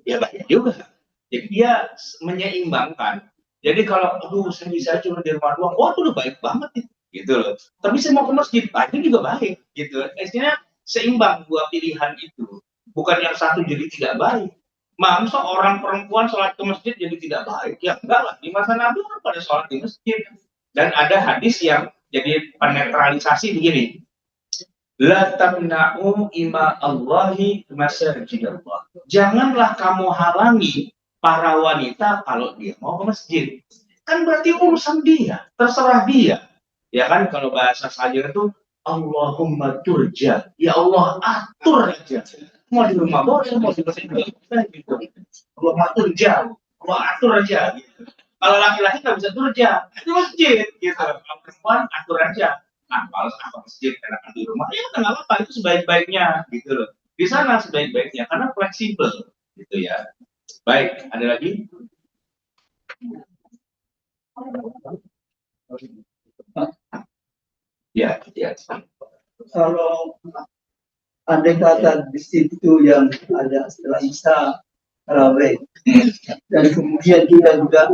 Ya baik juga. Jadi dia menyeimbangkan. Jadi kalau, aduh saya bisa cuma di rumah doang, wah itu udah baik banget nih, gitu loh. Tapi saya mau ke masjid, itu juga baik, gitu. Istilahnya seimbang dua pilihan itu. Bukan yang satu jadi tidak baik. Masa orang perempuan sholat ke masjid jadi tidak baik? Ya enggak lah. Di masa Nabi kan pada sholat di masjid. Dan ada hadis yang jadi penetralisasi begini. La tamna'u ima Allahi masajidallah. Janganlah kamu halangi para wanita kalau dia mau ke masjid. Kan berarti urusan dia, terserah dia. Ya kan kalau bahasa saja itu Allahumma turja. Ya Allah atur aja. Mau di rumah boleh, mau di masjid boleh gitu. Allahumma turja. Allah atur aja gitu. Kalau laki-laki nggak bisa turja, di masjid gitu. Kalau perempuan atur aja. Nah, kalau apa masjid enakan di rumah, ya nggak apa-apa, itu sebaik-baiknya gitu loh. Di sana sebaik-baiknya karena fleksibel gitu ya. Baik, ada lagi? Ya, ya. Kalau andai kata di situ yang ada setelah Isya tarawih dan kemudian kita juga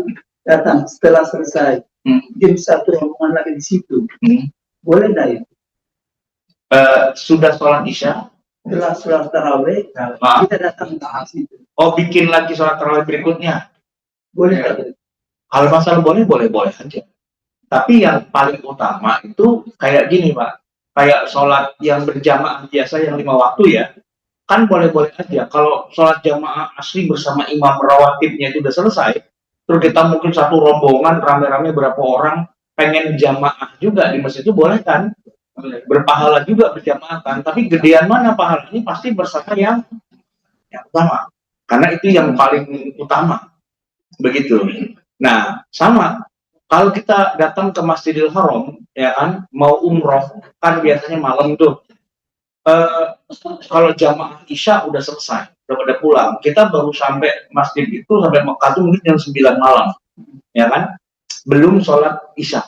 datang setelah selesai mungkin satu rombongan lagi di situ, boleh nggak itu? Sudah sholat Isya? Setelah sholat tarawih kita datang ke situ, Bikin lagi sholat tarawih berikutnya? boleh nggak itu? Kalau masalah boleh aja. Tapi yang paling utama itu kayak gini Pak, kayak sholat yang berjamaah biasa yang 5 waktu ya, kan boleh-boleh aja. Kalau sholat jamaah asli bersama imam rawatibnya itu udah selesai, terus kita mungkin satu rombongan rame-rame berapa orang pengen jamaah juga di masjid itu boleh kan? Berpahala juga berjamaah kan? Tapi gedean mana pahala ini pasti bersama yang utama, karena itu yang paling utama. Begitu. Nah, sama. Kalau kita datang ke Masjidil Haram, ya kan, mau umroh, kan biasanya malam tuh. Kalau jamaah Isya udah selesai, udah pada pulang. Kita baru sampai masjid itu, sampai Mekah tuh mungkin jam 9 malam. Ya kan? Belum sholat Isya.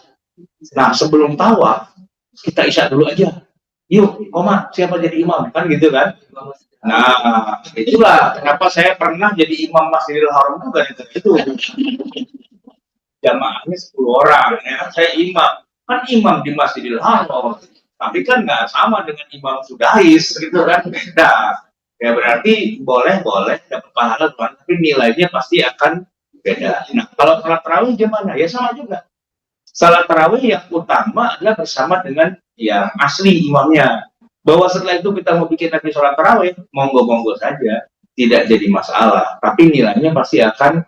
Nah, sebelum tawaf, kita Isya dulu aja. Yuk, Koma, siapa jadi imam? Kan gitu kan? Nah, itulah kenapa saya pernah jadi imam Masjidil Haram tuh gara-gara itu. Jamaahnya 10 orang, ya kan saya imam. Kan imam di Masjidil Haram. Tapi kan nggak sama dengan imam sudais gitu kan, beda. Ya berarti boleh dapat pahala Tuhan, tapi nilainya pasti akan beda. Nah kalau salat tarawih gimana? Ya sama juga. Salat tarawih yang utama adalah bersama dengan yang asli imamnya. Bahwa setelah itu kita mau bikin lagi salat tarawih, monggo saja, tidak jadi masalah. Tapi nilainya pasti akan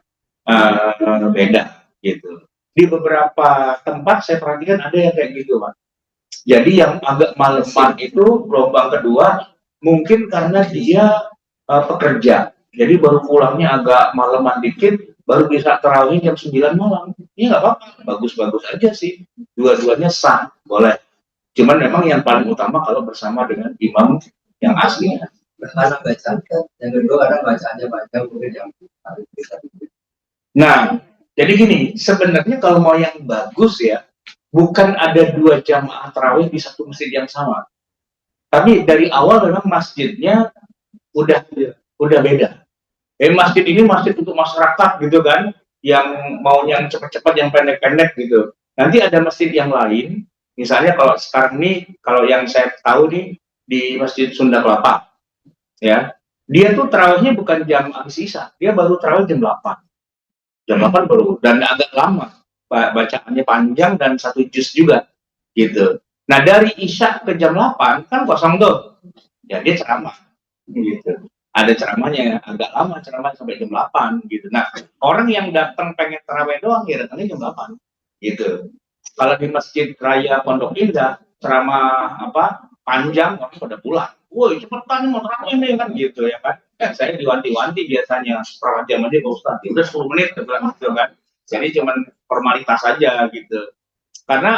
beda gitu. Di beberapa tempat saya perhatikan ada yang kayak gitu Pak. Jadi yang agak maleman itu gelombang kedua mungkin karena dia pekerja. Jadi baru pulangnya agak maleman dikit, baru bisa tarawih jam 9 malam. Ini nggak apa-apa, bagus-bagus aja sih. Dua-duanya sah, boleh. Cuman memang yang paling utama kalau bersama dengan imam yang asli. Karena baca, yang kedua ada bacaannya panjang mungkin yang harus bisa. Nah, jadi gini, sebenarnya kalau mau yang bagus ya, bukan ada 2 jamaah tarawih di satu masjid yang sama. Tapi dari awal memang masjidnya udah beda. Masjid ini masjid untuk masyarakat gitu kan, yang mau yang cepat-cepat, yang pendek-pendek gitu. Nanti ada masjid yang lain, misalnya kalau sekarang nih, kalau yang saya tahu nih di Masjid Sunda Kelapa, ya, dia tuh tarawihnya bukan jam habis isya, dia baru tarawih jam 8. Jam 8 baru, dan agak lama, bacaannya panjang dan 1 juz juga, gitu. Nah dari isya ke jam 8 kan kosong tuh, ya dia ceramah, gitu. Ada ceramahnya agak lama, ceramah sampai jam 8 gitu. Nah, orang yang datang pengen tarawih doang ya datangnya jam 8 gitu. Kalau di Masjid Raya Pondok Indah ceramah apa panjang orang pada pulang. Woi, cepetan mau tarawih nih kan gitu ya kan. Saya diwanti-wanti biasanya setengah jam aja Pak Ustaz. Udah 10 menit bilang gitu kan. Jadi cuman formalitas saja gitu. Karena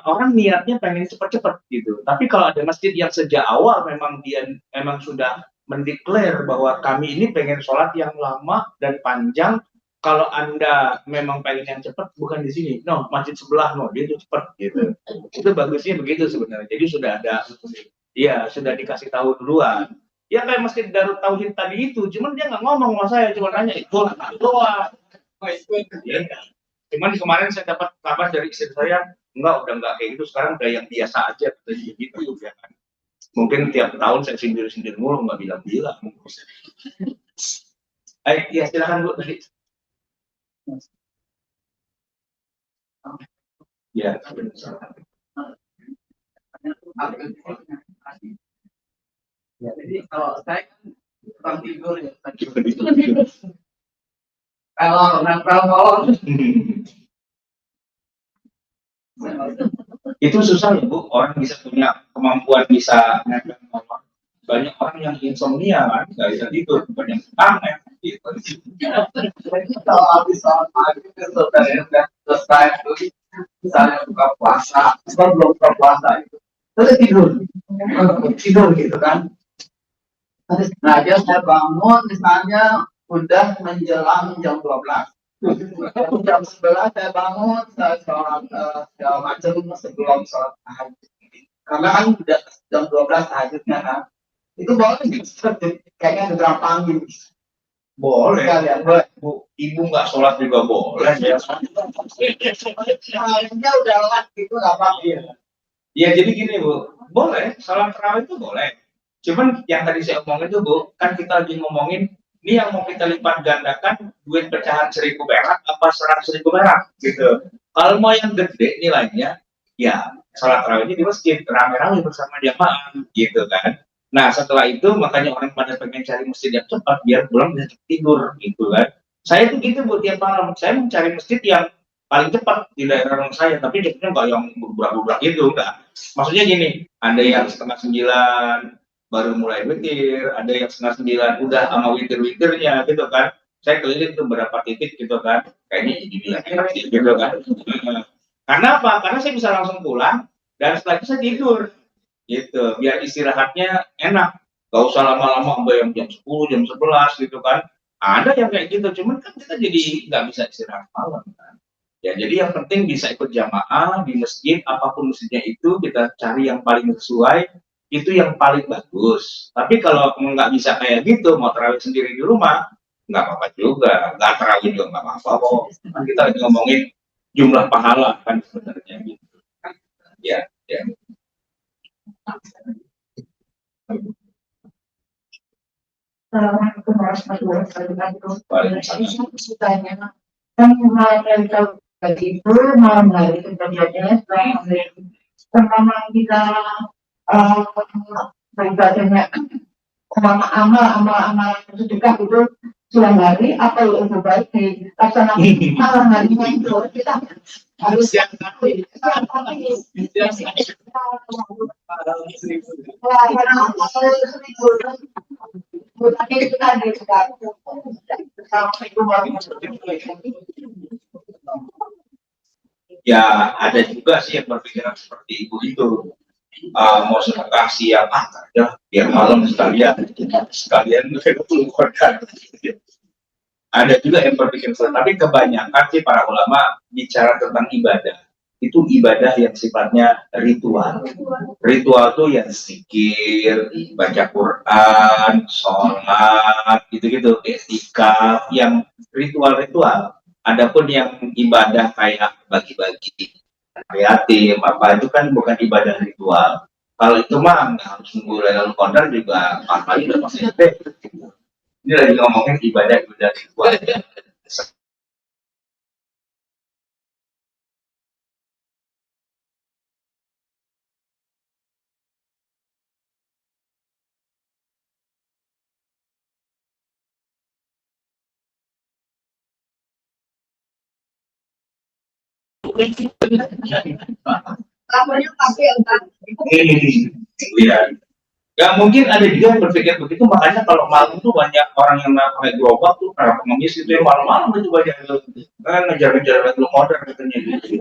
orang niatnya pengen cepet-cepet gitu. Tapi kalau ada masjid yang sejak awal memang dia memang sudah mendeklar bahwa kami ini pengen sholat yang lama dan panjang. Kalau Anda memang pengen yang cepat, bukan di sini. No, masjid sebelah, no, dia itu cepat gitu. Itu bagusnya begitu sebenarnya. Jadi sudah ada, ya sudah dikasih tahu duluan. Ya kayak masjid Darut Tauhid tadi itu, cuman dia nggak ngomong sama saya, cuma nanya itu doang. Ya, cuman kemarin saya dapat kabar dari istri saya, udah enggak kayak gitu, sekarang udah yang biasa aja, katanya gitu ya kan. Mungkin tiap tahun saya sindir-sindir mulu, nggak bilang-bilang. Ya silakan Bu tadi. Ya, Ya, jadi kalau saya kan kurang tidur ya. Kalau malam itu susah loh Bu, orang bisa punya kemampuan bisa nempel motor. Banyak orang yang insomnia kan, nggak bisa tidur, bukan yang aneh gitu. kalau habis sholat maghrib itu saudara udah selesai tuh, misalnya buka puasa, atau belum buka puasa itu, terus tidur gitu kan. Nah, dia saya bangun misalnya udah menjelang jam 12. Jam 11 saya bangun, saya sholat segala macam sebelum sholat tahajud. Karena kan udah jam 12 tahajudnya kan. Itu boleh kayaknya segera panggil. Boleh, Kalian boleh. Bu. Ibu nggak sholat juga boleh ya. Kayaknya udah lewat gitu nggak apa-apa. Ya jadi gini Bu, boleh, sholat tarawih itu boleh. Cuman yang tadi saya omongin itu Bu, kan kita lagi ngomongin ini yang mau kita lipat gandakan duit pecahan 1.000 perak apa 100.000 perak gitu. Kalau mau yang gede nilainya, ya sholat tarawihnya di masjid rame-rame bersama jamaah gitu kan. Nah setelah itu makanya orang pada pengen cari masjid yang cepat biar pulang bisa tidur gitu kan. Saya tuh gitu Bu tiap malam, saya mencari masjid yang paling cepat di daerah rumah saya, tapi dia nggak yang berubah-ubah gitu, enggak. Maksudnya gini, ada yang 8:30 baru mulai witir, ada yang 8:30 udah sama witir-witirnya gitu kan. Saya keliling tuh beberapa titik gitu kan, kayaknya ini gitu kan. Karena apa? Karena saya bisa langsung pulang dan setelah itu saya tidur gitu, biar istirahatnya enak. Gak usah lama-lama sampai yang jam 10, jam 11 gitu kan. Ada yang kayak gitu, cuman kan kita jadi nggak bisa istirahat malam kan. Ya, jadi yang penting bisa ikut jamaah di masjid, apapun masjidnya itu, kita cari yang paling sesuai, itu yang paling bagus. Tapi kalau nggak bisa kayak gitu, mau terawih sendiri di rumah, nggak apa-apa juga. Nggak terawih juga nggak apa-apa kok. Kan kita lagi ngomongin jumlah pahala kan sebenarnya gitu. Ya, ya. Assalamualaikum warahmatullahi wabarakatuh. Saya tanya, kan malam hari itu malam hari itu kejadiannya pertama kita beribadahnya amal sedekah itu siang hari apa yang lebih baik dilaksanakan malam harinya itu kita harus Ya ada juga sih yang berpikiran seperti ibu itu. mau sedekah siang ya biar malam sekalian keluarkan. Ada juga yang berpikir seperti, tapi kebanyakan sih para ulama bicara tentang ibadah itu ibadah yang sifatnya ritual. Ritual tuh yang zikir, baca Quran, sholat, gitu-gitu, etika, yang ritual-ritual. Adapun yang ibadah kayak bagi-bagi yatim apa itu kan bukan ibadah ritual. Kalau itu mah nggak harus nunggu Lailatul Qadar juga pahalanya udah pasti gede. Ini lagi ngomongin ibadah ritual. Lapornya tapi entar. Iya. Ya mungkin ada juga yang berpikir begitu, makanya kalau malam tuh banyak orang yang pakai gerobak tuh para pengemis itu yang malam-malam itu banyak kan ngejar-ngejar Lailatul Qadar katanya gitu.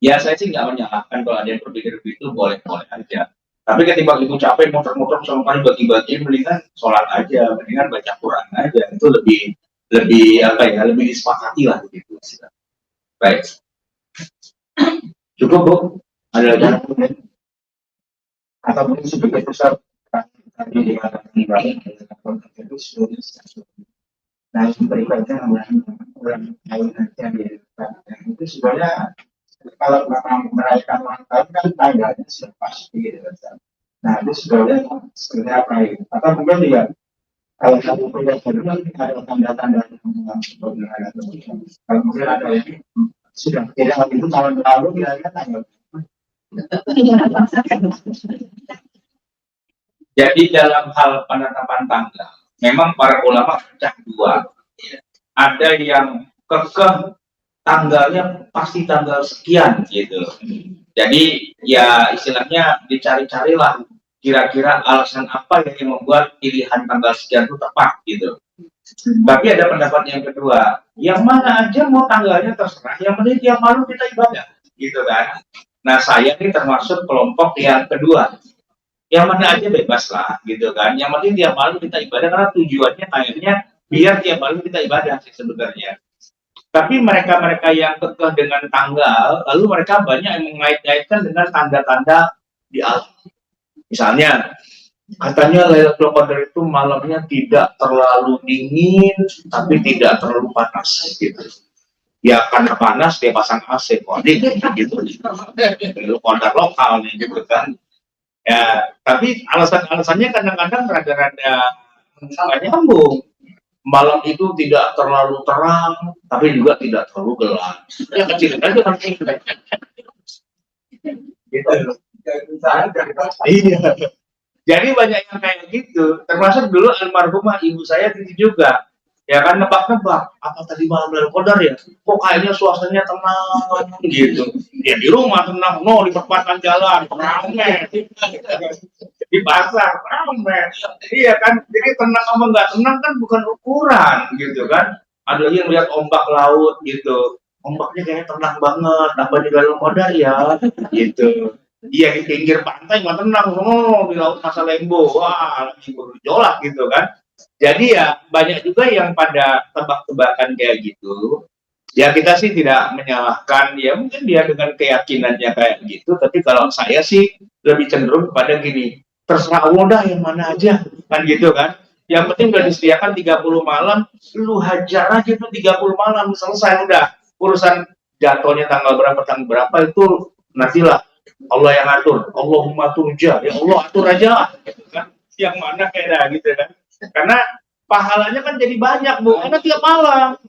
Ya saya sih nggak menyalahkan kalau ada yang berpikir begitu, boleh-boleh aja. Tapi ketika ibu capek motor-motor sama kali bagi-bagi, mendingan sholat aja, mendingan baca Quran aja, itu lebih lebih apa ya, lebih disepakati lah gitu. Baik, cukup Bu, ada lagi ataupun sebagai pusat tadi dikatakan itu seluruh nah berikutnya orang lain nanti itu sebenarnya kalau memang merayakan ulang tahun kan tanggalnya sudah pasti gitu kan. Nah itu sebenarnya apa itu? Atau mungkin juga kalau kamu punya jadwal ada tanda-tanda kalau mungkin ada yang sudah tidak itu tahun lalu kira-kira tanggal. Jadi dalam hal penetapan tanggal, memang para ulama pecah dua. Ada yang kekeh tanggalnya pasti tanggal sekian gitu. Jadi ya istilahnya dicari-carilah kira-kira alasan apa yang membuat pilihan tanggal sekian itu tepat gitu. Tapi ada pendapat yang kedua, yang mana aja mau tanggalnya terserah, yang penting tiap malam kita ibadah gitu kan. Nah saya ini termasuk kelompok yang kedua, yang mana aja bebas lah gitu kan. Yang penting tiap malam kita ibadah karena tujuannya akhirnya biar tiap malam kita ibadah sih sebenarnya. Tapi mereka-mereka yang kekeh dengan tanggal, lalu mereka banyak yang mengait-ngaitkan dengan tanda-tanda di alam. Misalnya, katanya Lailatul Qadar itu malamnya tidak terlalu dingin, tapi tidak terlalu panas gitu. Ya karena panas dia pasang AC, kok gitu. Lailatul Qadar lokal nih gitu kan. Ya, tapi alasan-alasannya kadang-kadang rada-rada nggak nyambung. Malam itu tidak terlalu terang, tapi juga tidak terlalu gelap. Ya kecil aja kan. Gitu. Iya. Jadi banyak yang kayak gitu. Termasuk dulu almarhumah ibu saya gitu juga. Ya kan nebak-nebak, apa tadi malam Lailatul Qadar ya? Kok kayaknya suasananya tenang gitu. Ya di rumah tenang, no di perempatan jalan, ramai. Di pasar, ramai. Iya kan, jadi tenang sama nggak tenang kan bukan ukuran gitu kan. Ada yang lihat ombak laut gitu. Ombaknya kayaknya tenang banget, apa di Lailatul Qadar ya, gitu. Iya di pinggir pantai nggak tenang, no di laut Masa Lembo, wah lagi bergejolak gitu kan. Jadi ya banyak juga yang pada tebak-tebakan kayak gitu. Ya kita sih tidak menyalahkan, ya mungkin dia dengan keyakinannya kayak gitu, tapi kalau saya sih lebih cenderung kepada gini, terserah Allah dah yang mana aja, kan gitu kan. Yang penting udah disediakan 30 malam, lu hajar aja tuh 30 malam, selesai udah. Urusan jatuhnya tanggal berapa itu nantilah Allah yang atur. Allahumma turja, ya Allah atur aja lah, gitu kan. Yang mana kayak gitu kan. Karena pahalanya kan jadi banyak Bu, karena tiap malam.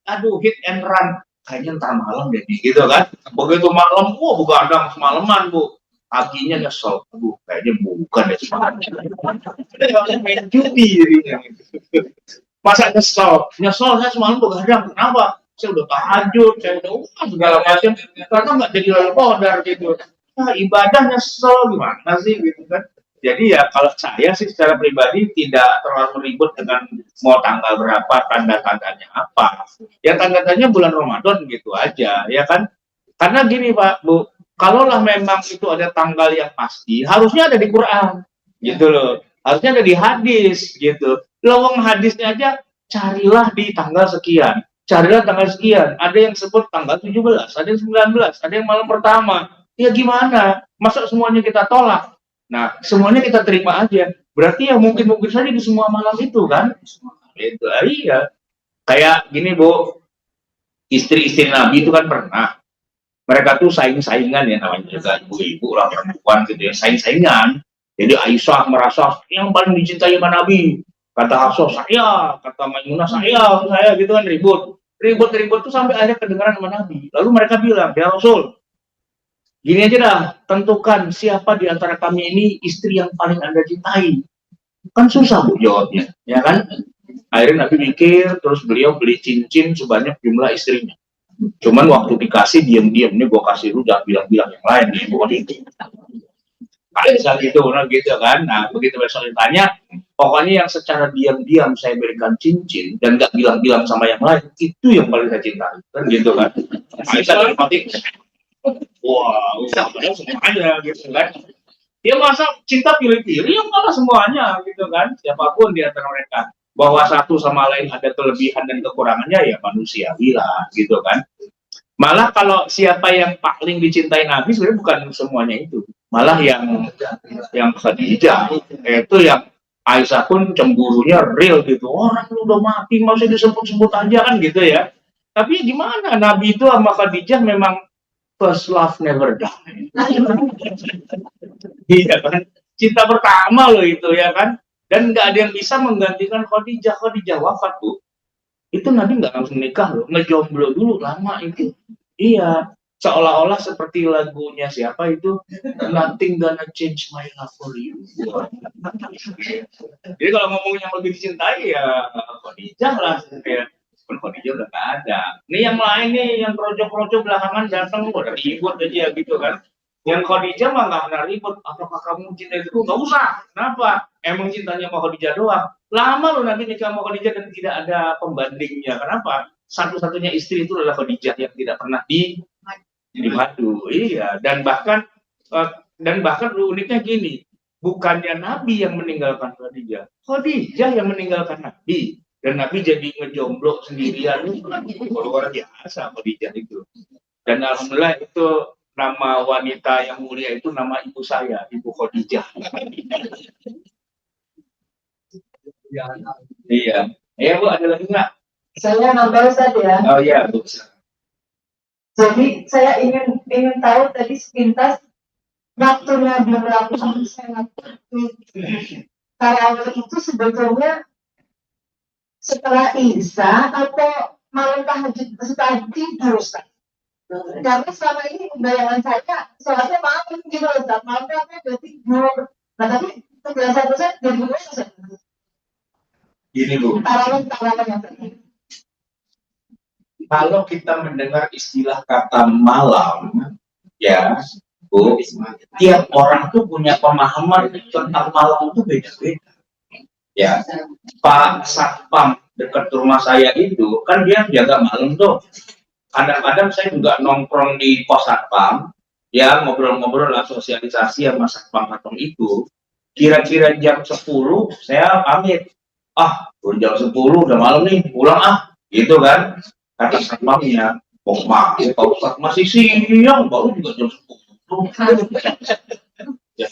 Aduh hit and run, kayaknya ntar malam deh gitu kan. Begitu malam, wah begadang semalaman Bu. Paginya nyesel, aduh kayaknya bukan deh semalam. Main judi jadinya. Masa nyesel saya semalam begadang, kenapa? Saya udah tahajud, saya udah segala macam, karena nggak jadi Lailatul Qadar gitu. Nah ibadah nyesel gimana sih gitu kan. Jadi ya kalau saya sih secara pribadi tidak terlalu ribut dengan mau tanggal berapa, tanda-tandanya apa. Ya tanda-tandanya bulan Ramadan gitu aja, ya kan. Karena gini Pak, Bu, kalaulah memang itu ada tanggal yang pasti, harusnya ada di Quran, gitu loh. Harusnya ada di hadis, gitu. Lowong hadisnya aja, carilah di tanggal sekian, carilah tanggal sekian. Ada yang sebut tanggal 17, ada yang 19, ada yang malam pertama. Ya gimana? Masa semuanya kita tolak? Nah, semuanya kita terima aja. Berarti ya mungkin-mungkin saja di semua malam itu kan? Itu, iya. Kayak gini, Bu. Istri-istri Nabi itu kan pernah. Mereka tuh saing-saingan ya, namanya juga ibu-ibu lah, perempuan gitu ya, saing-saingan. Jadi Aisyah merasa yang paling dicintai sama Nabi. Kata Hafsah saya, kata Maimunah saya gitu kan, ribut. Ribut-ribut tuh sampai akhirnya kedengaran sama Nabi. Lalu mereka bilang, ya Rasul, gini aja dah, tentukan siapa di antara kami ini istri yang paling Anda cintai. Kan susah, Bu, jawabnya, ya kan? Akhirnya Nabi mikir, terus beliau beli cincin sebanyak jumlah istrinya. Cuman waktu dikasih diam-diam, ini gue kasih lu jangan bilang-bilang yang lain nih, bukan itu. Kali saat itu, nah gitu kan. Nah begitu besok ditanya, pokoknya yang secara diam-diam saya berikan cincin dan gak bilang-bilang sama yang lain, itu yang paling saya cintai, kan gitu kan. Aisyah dari mati, wah, semuanya gitu kan. Dia masa cinta pilih-pilih, yang malah semuanya gitu kan. Siapapun di antara mereka. Bahwa satu sama lain ada kelebihan dan kekurangannya ya manusiawi lah gitu kan. Malah kalau siapa yang paling dicintai Nabi sebenarnya bukan semuanya itu, malah yang Khadijah itu yang Aisyah pun cemburunya real gitu, orang lu udah mati masih disebut-sebut aja kan gitu ya. Tapi gimana, Nabi itu sama Khadijah memang first love never die. Iya kan, cinta pertama loh itu ya kan. Dan nggak ada yang bisa menggantikan Khadijah. Khadijah wafat, Bu. Itu Nabi nggak langsung nikah loh, ngejomblo dulu lama itu. Iya, seolah-olah seperti lagunya siapa itu, Nothing Gonna Change My Love for You. Jadi kalau ngomong yang lebih dicintai ya Khadijah lah. Ya. Khadijah udah nggak ada. Ini yang lain nih, yang projo-projo belakangan datang udah ribut aja gitu kan. Yang Khadijah mah nggak pernah ribut. Apakah kamu cinta itu? Nggak usah. Kenapa? Emang cintanya sama Khadijah doang. Lama loh Nabi nikah sama Khadijah dan tidak ada pembandingnya. Kenapa? Satu-satunya istri itu adalah Khadijah yang tidak pernah dimadu. Iya. Dan bahkan uniknya gini. Bukannya Nabi yang meninggalkan Khadijah. Khadijah yang meninggalkan Nabi. Dan Nabi jadi ngejomblo sendirian. Luar biasa Khadijah itu. Dan alhamdulillah itu nama wanita yang mulia itu nama ibu saya, Ibu Khadijah. Iya. Ya Bu, ada lagi nggak? Saya nambah saja ya. Oh iya, Bu. Jadi saya ingin tahu tadi sepintas waktu Nabi melakukan sholat tarawih itu sebetulnya setelah Isya atau malam tahajud setelah tidur, Ustaz? Karena selama ini bayangan saya sholatnya malam gitu loh, Ustaz. Malamnya apa udah tidur. Nah tapi penjelasan saya dari dulu Ustaz. Gini Bu, Tarawih yang tadi. kalau kita mendengar istilah kata malam, ya Bu, tiap orang tuh punya pemahaman tentang malam itu beda-beda. Ya, Pak Satpam dekat rumah saya itu kan dia jaga malam tuh. Kadang-kadang saya juga nongkrong di pos satpam, ya ngobrol-ngobrol lah, sosialisasi sama satpam itu. Kira-kira jam 10 saya pamit. Udah jam 10 udah malam nih, pulang gitu kan. Kata satpamnya, maaf Pak Ustadz masih siang, baru juga jam 10. Ya,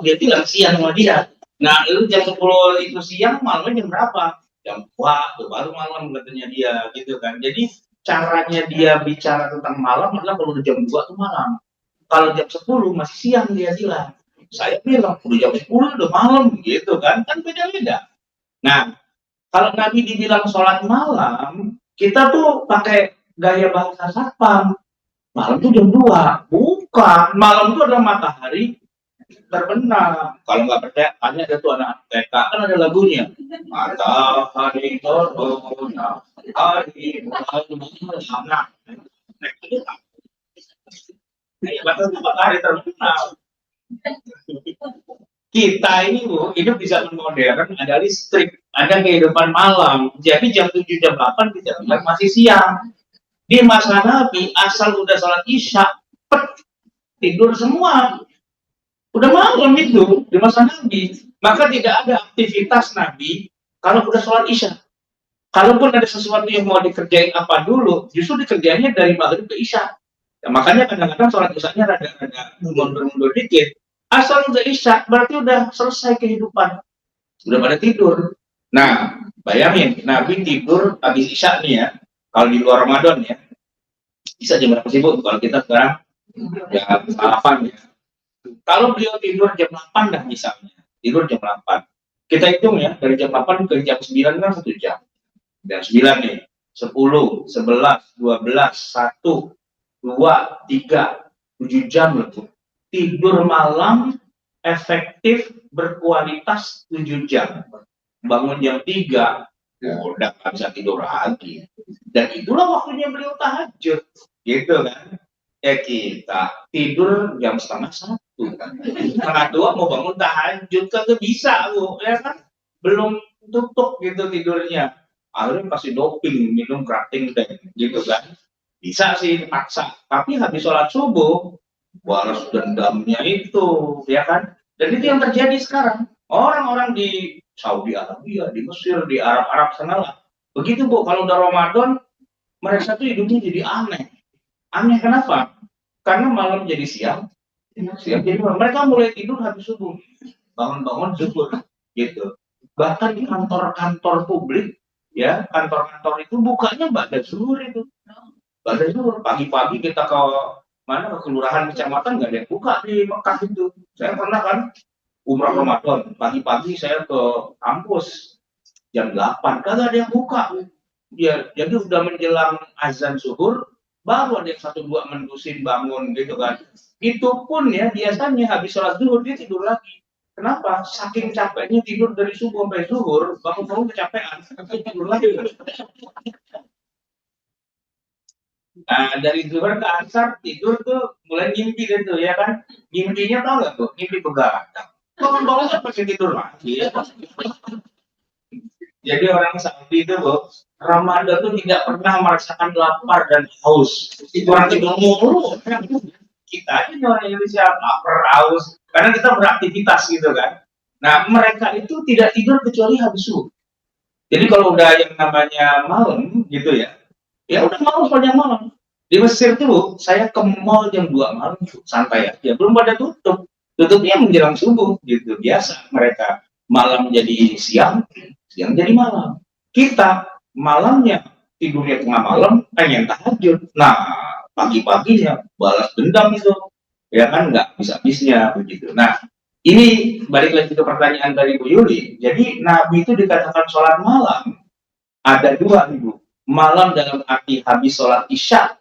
dia bilang siang sama dia. Nah, lu jam 10 itu siang, malamnya jam berapa? Jam 2, baru malam katanya dia, gitu kan. Jadi caranya dia bicara tentang malam adalah kalau udah jam 2 itu malam. Kalau jam 10 masih siang dia bilang. Saya bilang udah jam 10 udah malam gitu kan. Kan beda-beda. Nah, kalau Nabi dibilang sholat malam, kita tuh pakai gaya bahasa satpam. Malam itu jam 2. Bukan. Malam itu adalah matahari terbenam. Kalau nggak percaya, tanya ada tuh anak TK, kan ada lagunya. Matahari terbenam. Matahari terbenam. Kita ini Bu, hidup di zaman modern, ada listrik, ada kehidupan malam. Jadi jam 7, jam 8 kita bilang masih siang. Di masa Nabi, asal udah sholat Isya, tidur semua. Udah malam itu di masa Nabi. Maka tidak ada aktivitas Nabi kalau udah sholat Isya. Kalaupun ada sesuatu yang mau dikerjain apa dulu, justru dikerjainnya dari maghrib ke Isya. Ya, makanya kadang-kadang sholat Isyanya rada-rada mundur-mundur dikit. Asal udah Isya, berarti udah selesai kehidupan. Udah pada tidur. Nah, bayangin, Nabi tidur habis Isya nih ya. Kalau di luar Ramadan ya. Bisa jam berapa sih, Bu? Kalau kita sekarang jam 8 ya. Kalau beliau tidur jam 8 dah misalnya, tidur jam 8. Kita hitung ya, dari jam 8 ke jam 9 kan 1 jam. Jam 9 nih, 10, 11, 12, 1, 2, 3, 7 jam loh. Tidur malam efektif berkualitas 7 jam. Bangun jam 3, udah nggak bisa tidur lagi. Dan itulah waktunya beliau tahajud. Gitu kan. Ya kita tidur jam 1:30 kan. 1:30 mau bangun tahajud kagak bisa Bu, ya kan? Belum tutup gitu tidurnya. Akhirnya kasih doping, minum krating teh, gitu kan. Bisa sih dipaksa, tapi habis sholat subuh, balas dendamnya itu, ya kan? Dan itu yang terjadi sekarang. Orang-orang di Saudi Arabia, di Mesir, di Arab-Arab sana lah. Begitu Bu, kalau udah Ramadan, mereka tuh hidupnya jadi aneh. Aneh kenapa? Karena malam jadi siang jadi malam. Mereka mulai tidur habis subuh, bangun-bangun zuhur, gitu. Bahkan di kantor-kantor publik, ya kantor-kantor itu bukanya pada zuhur itu. Pada zuhur, pagi-pagi kita ke mana ke kelurahan kecamatan nggak ada yang buka di Mekah itu. Saya pernah kan umrah Ramadan, pagi-pagi saya ke kampus jam 8, kagak ada yang buka. Ya, jadi udah menjelang azan zuhur, baru ada yang 1-2 mendusin bangun gitu kan. Itu pun ya biasanya habis sholat zuhur dia tidur lagi. Kenapa? Saking capeknya tidur dari subuh sampai zuhur, bangun-bangun kecapean, tidur lagi. Nah, dari zuhur ke asar tidur tuh mulai ngimpi gitu ya kan. Ngimpinya tau gak tuh? Ngimpi begadang. Bangun-bangun kan pasti tidur lagi. Jadi orang Saudi itu Bu, Ramadan itu tidak pernah merasakan lapar dan haus. Itu orang tidur mulu. Kita aja orang Indonesia lapar, haus, karena kita beraktivitas gitu kan. Nah, mereka itu tidak tidur kecuali habis subuh. Jadi kalau udah yang namanya malam gitu ya, ya udah malam sepanjang malam. Di Mesir tuh saya ke mall jam 2 malam santai aja, belum pada tutup. Tutupnya menjelang subuh gitu, biasa mereka. Malam jadi siang, siang jadi malam. Kita malamnya tidurnya tengah malam, pengen tahajud. Nah, pagi-paginya balas dendam itu, ya kan nggak bisa habisnya begitu. Nah, ini balik lagi ke pertanyaan dari Bu Yuli. Jadi Nabi itu dikatakan sholat malam ada dua Ibu. Malam dalam arti habis sholat isya,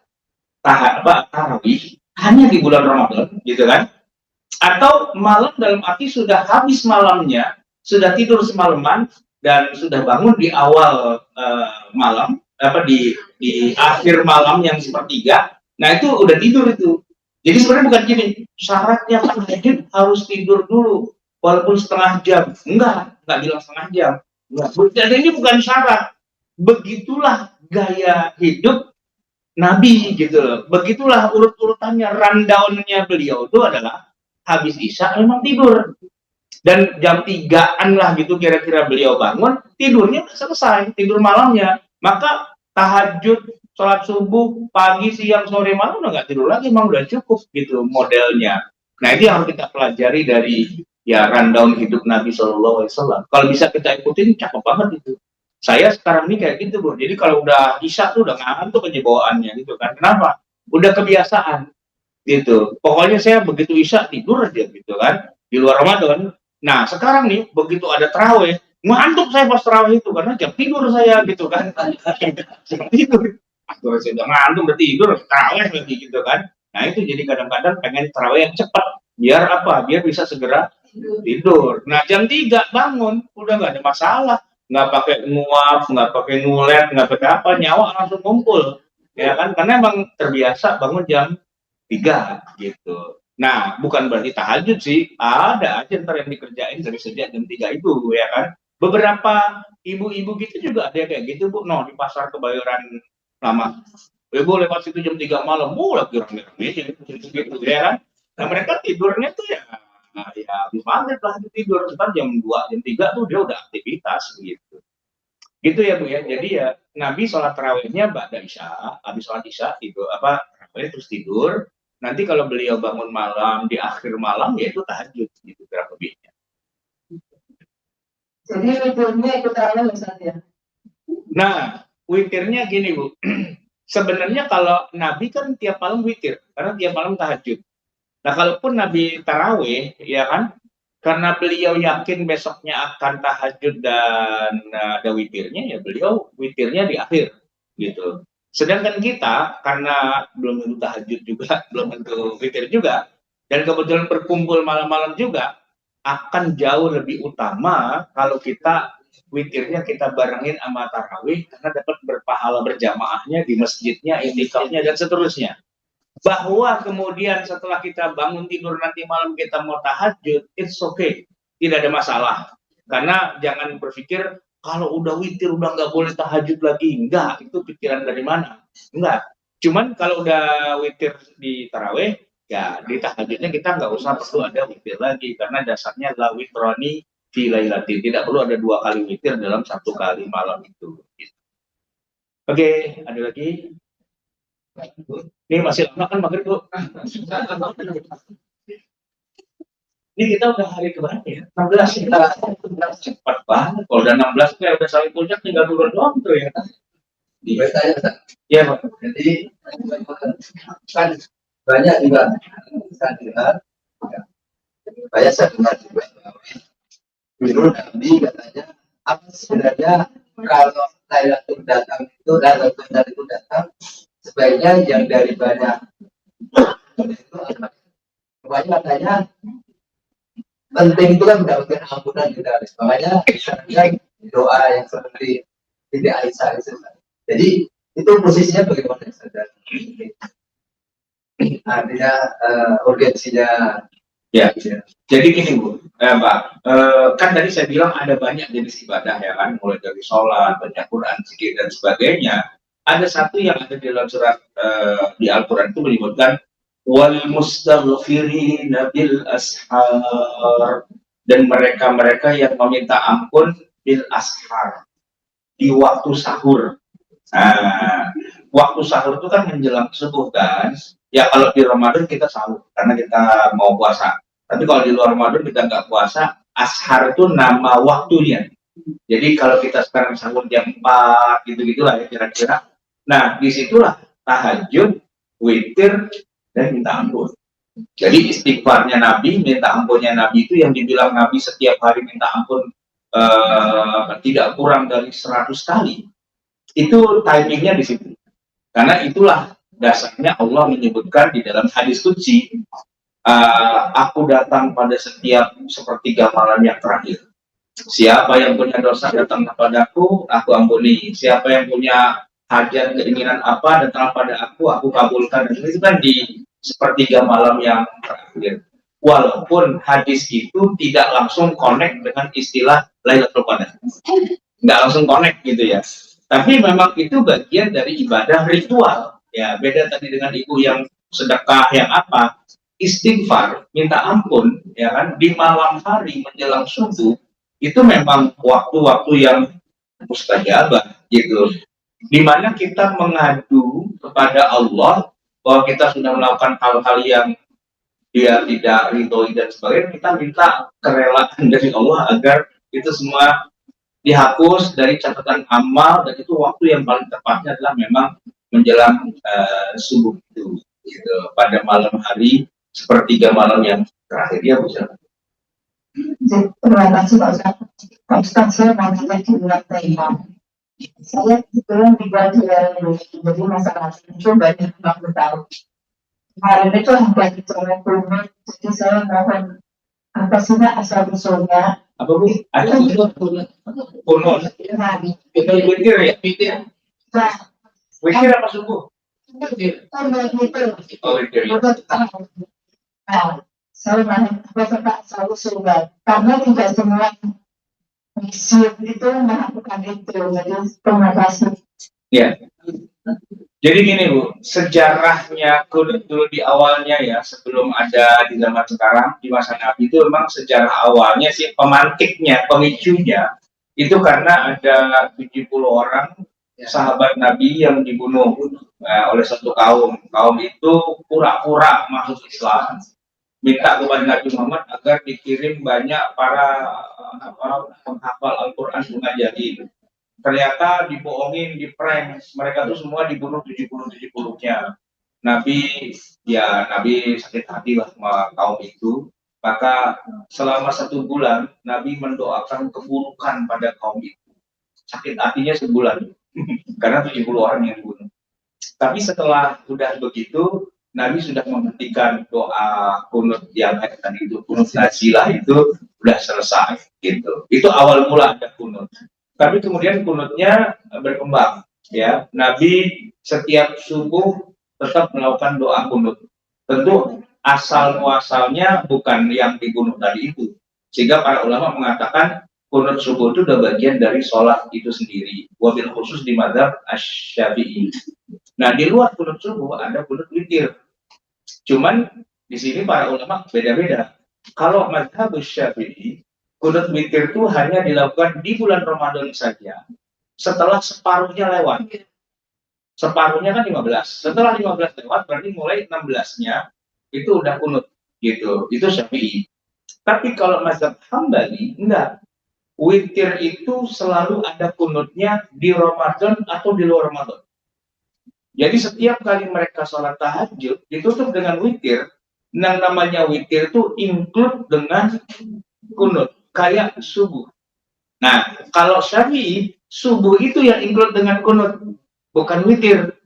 tarawih hanya di bulan Ramadan, gitu kan? Atau malam dalam arti sudah habis malamnya, sudah tidur semalaman dan sudah bangun di awal malam, di akhir malam yang sepertiga. Nah itu udah tidur itu. Jadi sebenarnya bukan gini, syaratnya tahajud harus tidur dulu, walaupun setengah jam. Enggak bilang setengah jam. Enggak. Dan ini bukan syarat. Begitulah gaya hidup Nabi gitu. Begitulah urut-urutannya, rundown-nya beliau itu adalah habis isya memang tidur. Dan jam 3-an lah gitu kira-kira beliau bangun, tidurnya selesai, tidur malamnya. Maka tahajud, sholat subuh, pagi, siang, sore, malam udah nggak tidur lagi, emang udah cukup gitu modelnya. Nah itu yang harus kita pelajari dari ya rundown hidup Nabi SAW. Kalau bisa kita ikutin, cakep banget itu. Saya sekarang ini kayak gitu Bu. Jadi kalau udah isya tuh udah ngantuk aja bawaannya gitu kan. Kenapa? Udah kebiasaan gitu. Pokoknya saya begitu isya tidur aja gitu kan. Di luar Ramadan. Nah sekarang nih begitu ada tarawih, ngantuk saya pas tarawih itu karena jam tidur saya gitu kan. Jam tidur. Aduh saya udah ngantuk udah tidur, tarawih lagi gitu kan. Nah itu jadi kadang-kadang pengen tarawih yang cepat. Biar apa? Biar bisa segera tidur. Nah jam 3 bangun, udah nggak ada masalah. Nggak pakai nguap, nggak pakai ngulet, nggak pakai apa, nyawa langsung kumpul. Ya kan? Karena emang terbiasa bangun jam 3 gitu. Nah, bukan berarti tahajud sih, ada aja ntar yang dikerjain dari sejak jam 3 itu, ya kan. Beberapa ibu-ibu gitu juga ada kayak gitu Bu, di pasar Kebayoran Lama. Ibu lewat situ jam 3 malam, lagi rame-rame gitu, ya kan. Nah mereka tidurnya tuh ya habis maghrib lah tidur, ntar jam 2, jam 3 tuh dia udah aktivitas gitu. Gitu ya Bu ya. Jadi ya Nabi sholat tarawihnya ba'da isya, habis sholat isya tidur tarawih terus tidur. Nanti kalau beliau bangun malam di akhir malam ya itu tahajud gitu kurang lebihnya. Jadi witirnya ikut tarawih Ustaz ya. Nah, witirnya gini Bu. Sebenarnya kalau Nabi kan tiap malam witir, karena tiap malam tahajud. Nah, kalaupun Nabi tarawih, ya kan, karena beliau yakin besoknya akan tahajud dan ada witirnya, ya beliau witirnya di akhir, gitu. Sedangkan kita, karena belum tentu tahajud juga, belum tentu witir juga, dan kebetulan berkumpul malam-malam juga, akan jauh lebih utama kalau kita witirnya kita barengin sama tarawih, karena dapat berpahala berjamaahnya di masjidnya, itikafnya, dan seterusnya. Bahwa kemudian setelah kita bangun tidur nanti malam kita mau tahajud, it's okay, tidak ada masalah. Karena jangan berpikir kalau udah witir udah nggak boleh tahajud lagi, enggak, itu pikiran dari mana? Enggak. Cuman kalau udah witir di tarawih, ya di tahajudnya kita nggak usah perlu ada witir lagi, karena dasarnya la witroni fi lailatin, tidak perlu ada 2 kali witir dalam 1 kali malam itu. Oke, ada lagi? Ini masih lama kan maghrib Bu? Ini kita udah hari keberapa ya? 16 kita. Cepat banget. Kalau udah 16 kayak udah sampai puncak tinggal turun doang tuh ya. Iya Pak. Jadi kan banyak juga saya dengar, banyak saya dengar juga dulu Nabi katanya apa sebenarnya kalau Lailatul datang itu Lailatul itu datang sebaiknya yang dari banyak itu apa? Makanya katanya penting itu kan mendapatkan ampunan kita, makanya misalnya doa yang seperti Siti Aisyah itu. Jadi itu posisinya bagaimana saudara? Artinya urgensinya Ya. Jadi gini Bu, Pak, kan tadi saya bilang ada banyak jenis ibadah ya kan, mulai dari sholat, baca Quran, zikir dan sebagainya. Ada satu yang ada di dalam surat di Al-Quran itu menyebutkan wal mustaghfirina bil ashar, dan mereka-mereka yang meminta ampun bil ashar, di waktu sahur. Nah, waktu sahur itu kan menjelang subuh kan. Ya kalau di Ramadan kita sahur karena kita mau puasa. Tapi kalau di luar Ramadan kita nggak puasa, ashar itu nama waktunya. Jadi kalau kita sekarang sahur jam 4 gitu-gitulah ya kira-kira. Nah, disitulah tahajud, witir, dan minta ampun. Jadi istighfarnya Nabi, minta ampunnya Nabi itu yang dibilang Nabi setiap hari minta ampun tidak kurang dari 100 kali. Itu timingnya di situ. Karena itulah dasarnya Allah menyebutkan di dalam hadis qudsi, aku datang pada setiap sepertiga malam yang terakhir. Siapa yang punya dosa datang kepadaku, aku ampuni. Siapa yang punya hajat keinginan apa datang pada aku kabulkan. Dan itu kan di sepertiga malam yang terakhir. Walaupun hadis itu tidak langsung connect dengan istilah Lailatul Qadar, nggak langsung connect gitu ya. Tapi memang itu bagian dari ibadah ritual. Ya, beda tadi dengan ibu yang sedekah yang apa, istighfar, minta ampun, ya kan, di malam hari menjelang subuh, itu memang waktu-waktu yang mustajabah gitu. Dimana kita mengadu kepada Allah bahwa kita sudah melakukan hal-hal yang dia tidak ridhoi dan sebagainya, kita minta kerelaan dari Allah agar itu semua dihapus dari catatan amal, dan itu waktu yang paling tepatnya adalah memang menjelang subuh itu gitu, pada malam hari sepertiga malam yang terakhir ya Bu. Terima kasih Pak Ustaz. Pak Ustaz, saya mau tanya di lantai imam. Saya kebetulan di bagian jadi masalah itu banyak yang tahu. Kemarin itu hampir dicoret rumah, jadi saya mohon apa sih asal usulnya? Apa Bu? Ada kuno. Kita witir ya, witir. Nah, Witir apa subuh? itu. Oh, witir. Nah, saya mohon Bapak asal usulnya, karena tidak semua masjid itu melakukan itu. Jadi terima kasih. Ya. Jadi gini Bu, sejarahnya kunut dulu di awalnya ya, sebelum ada di zaman sekarang, di masa Nabi itu memang sejarah awalnya sih pemantiknya, pemicunya, itu karena ada 70 orang sahabat Nabi yang dibunuh oleh satu kaum. Kaum itu pura-pura masuk Islam, minta kepada Nabi Muhammad agar dikirim banyak para penghafal Al-Quran mengajarin. Ternyata dibohongin, diprank, mereka tuh semua dibunuh 70-70-nya. Nabi sakit hati lah sama kaum itu. Maka selama 1 bulan Nabi mendoakan keburukan pada kaum itu. Sakit hatinya sebulan karena 70 orang yang dibunuh. Tapi setelah sudah begitu, Nabi sudah menghentikan doa kunut yang tadi itu, kunut nazilah itu sudah selesai gitu. Itu awal mula ada kunut. Tapi kemudian kunutnya berkembang ya. Nabi setiap subuh tetap melakukan doa kunut. Tentu asal muasalnya bukan yang dibunuh tadi itu. Sehingga para ulama mengatakan kunut subuh itu udah bagian dari sholat itu sendiri. Wabil khusus di madzhab Asy-Syafi'i. Nah, di luar kunut subuh ada kunut witir. Cuman di sini para ulama beda-beda. Kalau madzhab Syafi'i, kunut witir itu hanya dilakukan di bulan Ramadan saja. Setelah separuhnya lewat. Separuhnya kan 15. Setelah 15 lewat berarti mulai 16-nya itu udah kunut gitu. Itu Syafi'i. Tapi kalau mazhab Hambali enggak. Witir itu selalu ada kunutnya di Ramadan atau di luar Ramadan. Jadi setiap kali mereka sholat tahajud ditutup dengan witir. Yang namanya witir itu include dengan kunut, kayak subuh. Nah, kalau Syafi'i, subuh itu yang include dengan kunut, bukan witir,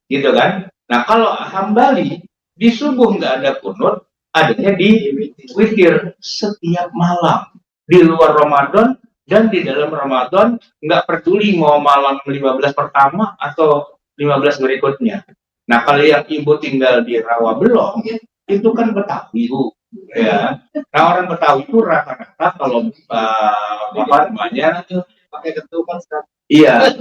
gitu kan? Nah, kalau Hambali di subuh nggak ada kunut, adanya di witir setiap malam di luar Ramadan dan di dalam Ramadan, nggak peduli mau malam 15 pertama atau 15 berikutnya. Nah, kalau yang ibu tinggal di Rawabelong, itu kan Betawi, Bu. Ya. Nah, orang Betawi itu rata-rata kalau apa namanya pakai ketupat. Iya.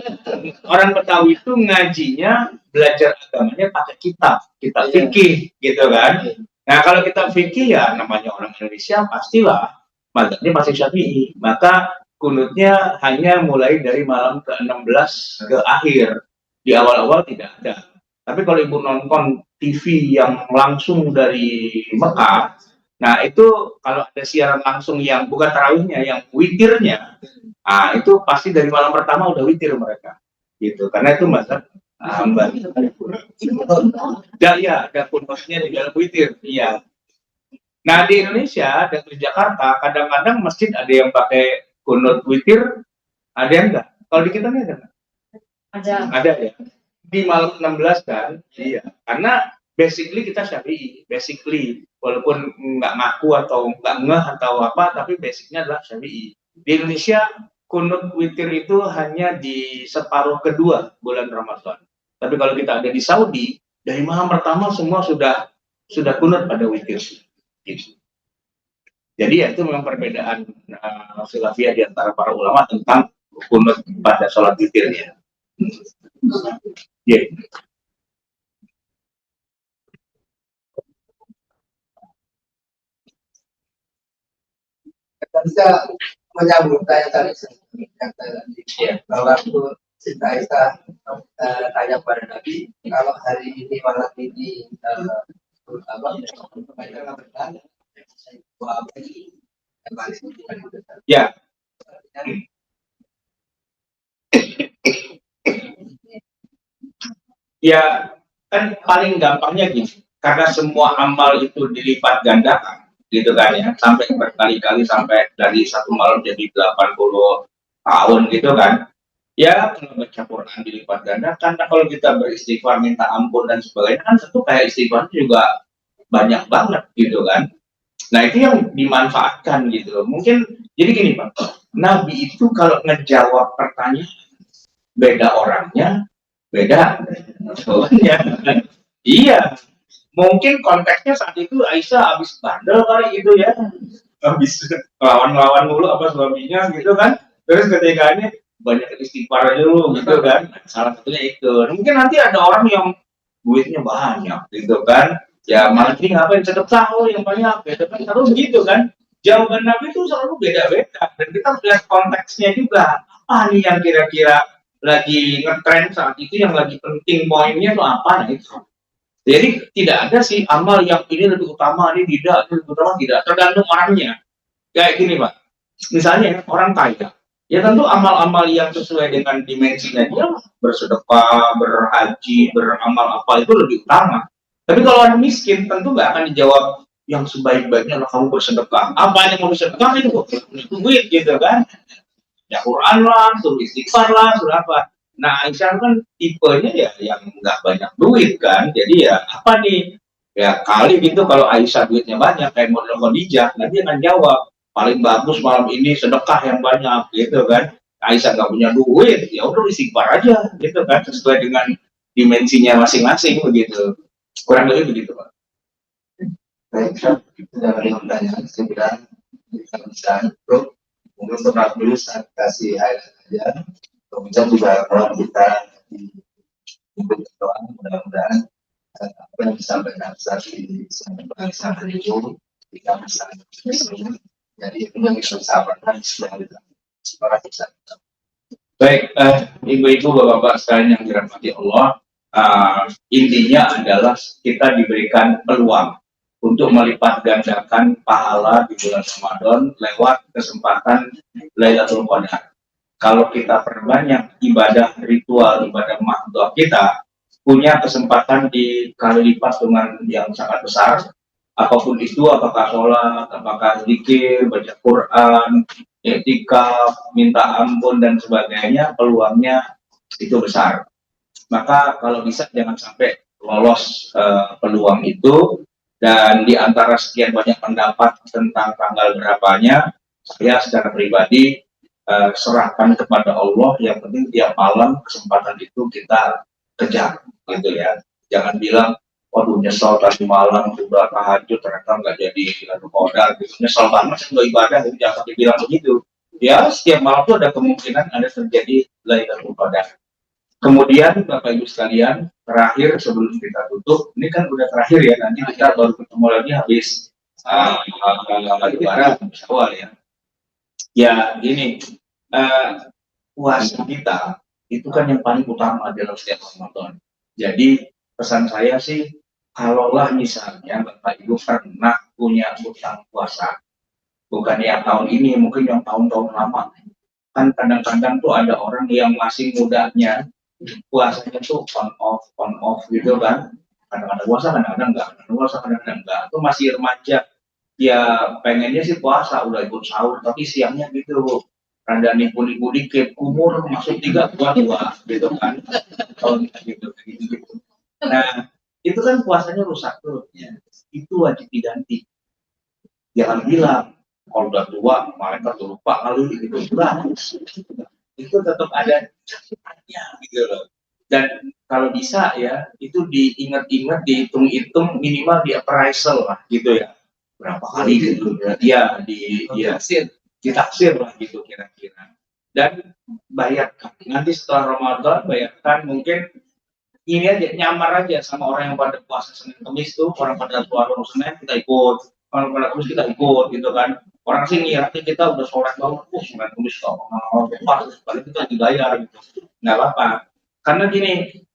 Orang Betawi itu ngajinya, belajar agamanya pakai kitab fikih, gitu kan. Nah, kalau kitab fikih ya namanya orang Indonesia pastilah mazhabnya masih Syafi'i. Maka kunutnya hanya mulai dari malam ke-16 ke akhir. Di awal-awal tidak ada. Tapi kalau ibu nonton TV yang langsung dari Mekah, nah itu kalau ada siaran langsung yang bukan tarawihnya, yang witirnya, nah itu pasti dari malam pertama udah witir mereka, gitu. Karena itu mazhab Hambali. Ya, ada kunutnya di dalam witir, iya. Nah di Indonesia dan di Jakarta kadang-kadang masjid ada yang pakai kunut witir, ada yang enggak. Kalau di kita ini ada nggak? Ada ya. Di malam 16 kan? Iya. Karena basically kita Syafi'i. Basically, walaupun nggak ngaku atau nggak ngeh atau apa, tapi basicnya adalah Syafi'i. Di Indonesia, kunut witir itu hanya di separuh kedua bulan Ramadan. Tapi kalau kita ada di Saudi, dari malam pertama semua sudah kunut pada witir. Gitu. Jadi ya itu memang perbedaan khilafiyah di antara para ulama tentang kunut pada sholat witirnya. Yeah. Bisa menyambut saya tadi bahwa Siti Aisyah tanya pada Nabi kalau hari ini malam ini Ya. Ya, kan paling gampangnya gini, karena semua amal itu dilipat gandakan, gitu kan ya, sampai berkali-kali, sampai dari satu malam jadi 80 tahun gitu kan. Ya, kalau baca Quran dilipat gandakan, nah kalau kita beristighfar, minta ampun dan sebagainya, kan tentu kayak istighfar juga banyak banget gitu kan. Nah itu yang dimanfaatkan gitu. Mungkin, jadi gini Pak, Nabi itu kalau ngejawab pertanyaan, beda orangnya, beda soalnya. Iya, mungkin konteksnya saat itu Aisyah habis bandel kali gitu ya, habis lawan-lawan mulu apa suaminya gitu kan. Terus ketika ini banyak istighfar aja lu gitu kan. Salah satunya itu. Mungkin nanti ada orang yang duitnya banyak gitu kan, ya malah ini ngapain sedekah lo yang banyak gitu kan, selalu begitu kan. Jawaban Nabi itu selalu beda-beda dan kita lihat konteksnya juga, apa nih yang kira-kira lagi ngetrend saat itu, yang lagi penting poinnya tuh apa, nah itu. Jadi tidak ada sih amal yang ini lebih utama, ini tidak, ini lebih utama, tidak, tergantung orangnya. Kayak gini Pak, misalnya orang kaya, ya tentu amal-amal yang sesuai dengan dimensinya dia, bersedekah, berhaji, beramal apa itu lebih utama. Tapi kalau orang miskin tentu nggak akan dijawab yang sebaik-baiknya lah kamu bersedekah. Apa yang mau disedekah itu duit gitu kan? Ya Quran lah, suruh istighfar lah, suruh apa. Nah Aisyah kan tipenya ya yang nggak banyak duit kan, jadi ya apa nih? Ya kali gitu kalau Aisyah duitnya banyak kayak model Khadijah, nanti akan jawab paling bagus malam ini sedekah yang banyak gitu kan. Aisyah nggak punya duit, ya udah istighfar aja gitu kan, sesuai dengan dimensinya masing-masing begitu. Kurang lebih begitu Pak. Baik, itu dari pertanyaan saya bilang kita bisa improve. Mungkin pernah dulu saya kasih highlight aja. Kemudian juga kalau kita di doa, mudah-mudahan apa yang disampaikan tadi sampaikan itu kita bisa. Jadi itu yang bisa sampaikan sudah bisa. Baik, ibu-ibu, bapak-bapak sekalian yang dirahmati Allah, intinya adalah kita diberikan peluang untuk melipat gandakan pahala di bulan Ramadan lewat kesempatan Lailatul Qadar. Kalau kita perbanyak ibadah ritual, ibadah mahdhah kita, punya kesempatan dikali lipat dengan yang sangat besar. Apapun itu, apakah sholat, apakah zikir, baca Quran, etikaf, minta ampun dan sebagainya, peluangnya itu besar. Maka kalau bisa jangan sampai lolos peluang itu. Dan di antara sekian banyak pendapat tentang tanggal berapanya, saya secara pribadi serahkan kepada Allah. Yang penting tiap malam kesempatan itu kita kejar, gitu ya. Jangan bilang, waduh nyesel tadi malam udah tahajud ternyata nggak jadi Lailatul Qadar, gitu. Nyesel banget sih nggak ibadah, jangan sampai bilang begitu. Ya setiap malam itu ada kemungkinan ada terjadi Lailatul Qadar. Kemudian Bapak Ibu sekalian, terakhir sebelum kita tutup, ini kan udah terakhir ya, nanti kita baru ketemu lagi habis Lebaran awal ya. Ya ini puasa kita itu kan yang paling utama dalam setiap Ramadan. Jadi pesan saya sih, kalaulah misalnya Bapak Ibu pernah punya utang puasa, bukan yang tahun ini, mungkin yang tahun-tahun lama. Kan kadang-kadang tuh ada orang yang masih mudanya puasanya tuh on off gitu kan, kadang-kadang puasa kadang-kadang enggak, kadang-kadang puasa kadang-kadang enggak, itu masih remaja ya, pengennya sih puasa udah ikut sahur tapi siangnya gitu rada nipu-nipu dikit, umur masuk 3 tua gitu kan, tahun gitu. Nah itu kan puasanya rusak tuh ya. Itu wajib diganti, jangan bilang kalau udah tua malaikat lupa kali gitu, enggak, itu tetap ada cakupannya gitu loh. Dan kalau bisa ya itu diingat-ingat, dihitung-hitung, minimal di appraisal lah gitu ya, berapa kali gitu ya, ditaksir lah gitu kira-kira, dan bayarkan nanti setelah Ramadan. Bayarkan mungkin ini aja, nyamar aja sama orang yang pada puasa Senin Kamis tuh, orang pada puasa Senin kita ikut, orang pada Kamis kita ikut gitu kan. Orang sih ngiranya kita udah sholat banget, Senin Kamis paling kita dibayar gitu. Nggak apa-apa, karena gini,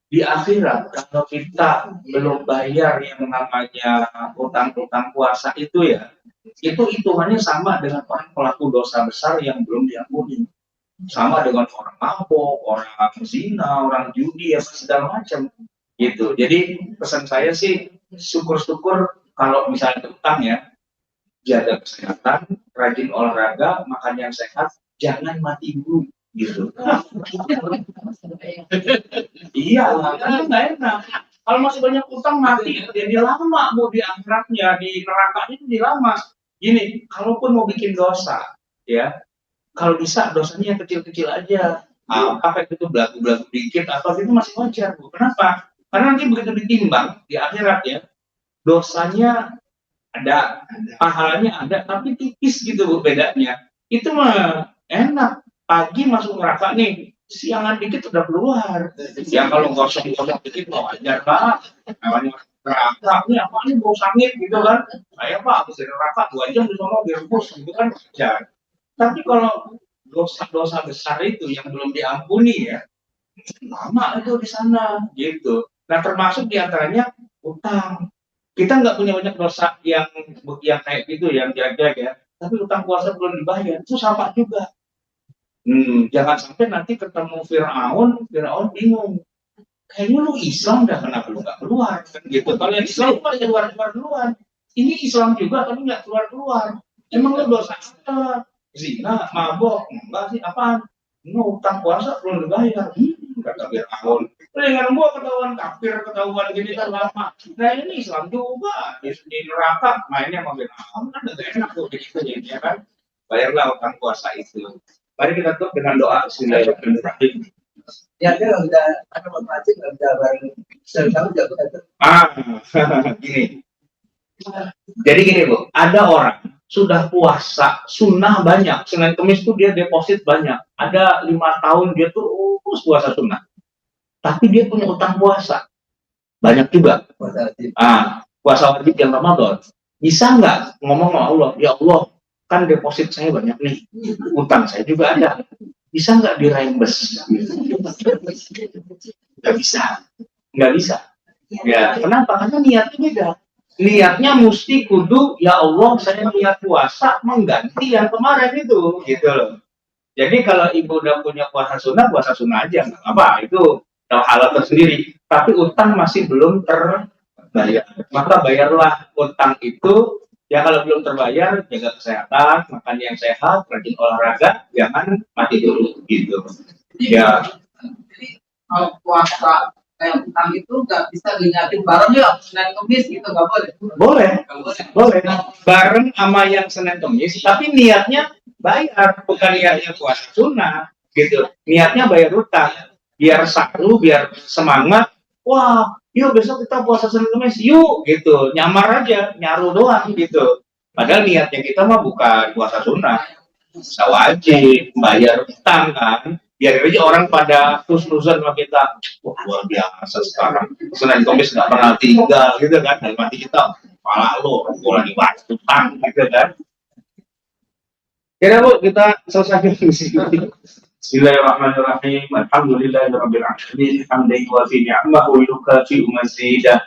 di akhirat kalau kita belum bayar yang namanya utang-utang puasa itu ya, itu hitungannya sama dengan orang pelaku dosa besar yang belum diampuni, sama dengan orang mabuk, orang zina, orang judi, ya segala macam gitu. Jadi pesan saya sih, syukur-syukur kalau misalnya utang ya, jaga kesehatan, rajin olahraga, makan yang sehat, jangan mati dulu gitu. Iya, karena nggak enak. Kalau masih banyak utang mati, dia lama mau di akhiratnya, di nerakanya itu lama. Gini, kalaupun mau bikin dosa, ya, kalau bisa dosanya yang kecil-kecil aja. Apa itu belagu-belagu dikit atau itu masih wajar. Kenapa? Karena nanti begitu ditimbang di akhirat ya, dosanya ada, pahalanya ada, tapi tipis gitu bedanya. Itu mah enak. pagi masuk neraka nih, siangan dikit udah keluar. Ya kalau gosong-gosong dikit mau ajar banget. Namanya neraka ini apa nih bau sangit gitu kan? Saya Pak habis dari neraka 2 jam di sana direbus gitu kan wajar. Tapi kalau dosa-dosa besar itu yang belum diampuni ya, lama itu di sana gitu. Nah termasuk diantaranya utang. Kita nggak punya banyak dosa yang kayak gitu, yang jelek-jelek ya. Tapi utang puasa belum dibayar, itu sama juga. Jangan sampai nanti ketemu Firaun bingung. Kayaknya lu Islam dah, kenapa lu nggak keluar? Kan gitu. Kalau yang Islam kan keluar duluan. Ini Islam juga tapi nggak keluar. Emang lu dosa apa? Zina, mabok, enggak sih apaan? Ini utang puasa belum dibayar. Kata Firaun. Dengan gua ketahuan kafir, ketahuan gini kan lama. Nah ini Islam juga di neraka mainnya sama Firaun kan gak enak tuh begitu ya kan. Bayarlah utang puasa itu. Mari kita tutup dengan doa Bismillahirrahmanirrahim. Ya, dia nggak bisa, ada masing nggak bisa bareng. Saya Gini. Jadi gini Bu, ada orang sudah puasa sunnah banyak. Senin Kemis tuh dia deposit banyak. Ada 5 tahun dia tuh puasa sunnah. Tapi dia punya utang puasa banyak juga. Puasa wajib yang Ramadan. Bisa nggak ngomong sama Allah, ya Allah, kan deposit saya banyak nih, utang saya juga ada. Bisa nggak dirembes? Nggak bisa. Ya, kenapa? Karena niatnya beda. Niatnya mesti kudu, ya Allah, saya niat puasa mengganti yang kemarin itu, gitu loh. Jadi kalau ibu udah punya puasa sunnah aja, nggak apa, itu hal tersendiri. Tapi utang masih belum terbayar. Maka bayarlah utang itu. Ya kalau belum terbayar, jaga kesehatan, makan yang sehat, rajin olahraga, jangan mati dulu, gitu. Ya. Jadi kalau puasa kayak utang itu nggak bisa diniatin bareng ya Senin Kemis gitu, nggak boleh. Boleh. Bareng sama yang Senin Kemis, tapi niatnya bayar, bukan niatnya puasa sunnah, gitu. Niatnya bayar utang, biar seru, biar semangat. Wah, yuk besok kita puasa Senin Kemis, yuk gitu, nyamar aja, nyaru doang gitu. Padahal niatnya kita mah bukan puasa sunnah, puasa wajib, bayar utang kan. Biar aja orang pada terus-terusan sama kita, wah luar biasa sekarang, Senin Kemis nggak pernah tinggal gitu kan. Dalam hati kita, pala lo, gue lagi bahas utang gitu kan. Ya Bu, kita selesai di sini. Bismillahirrahmanirrahim. Alhamdulillahirabbil alamin. Hamdan yuwafi ni'amahu wa yukafi mazidah.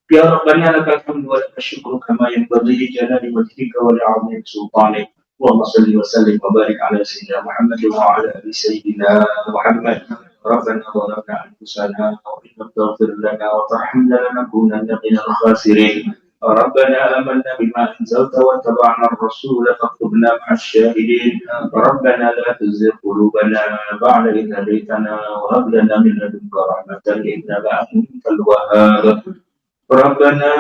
Ya Rabbana lakal hamdu wa lakal syukru kama yanbaghi li jalali wajhika wa li'azimi sultanik. Allahumma shalli wa sallim wa barik ala sayyidina Muhammad wa ala ali sayyidina Muhammad. Rabbana zalamna anfusana wa in lam taghfir lana wa tarhamna lanakunanna minal khasirin. ربنا آمنا بما أنزلت واتبعنا الرسول فاكتبنا مع الشاهدين ربنا لا تزغ قلوبنا بعد إذ هديتنا وهب لنا من لدنك رحمة إنك أنت الوهاب ربنا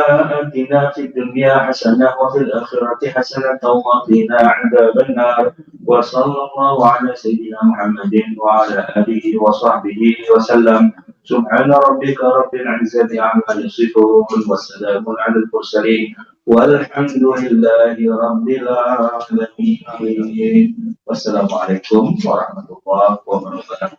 آتنا في الدنيا حسنة وفي الآخرة حسنة وقنا عذاب النار وصلى الله على سيدنا محمد وعلى آله وصحبه وسلم سبحان ربك رب العزة عما يصفون وسلام على المرسلين والحمد لله رب العالمين والسلام عليكم ورحمة الله وبركاته.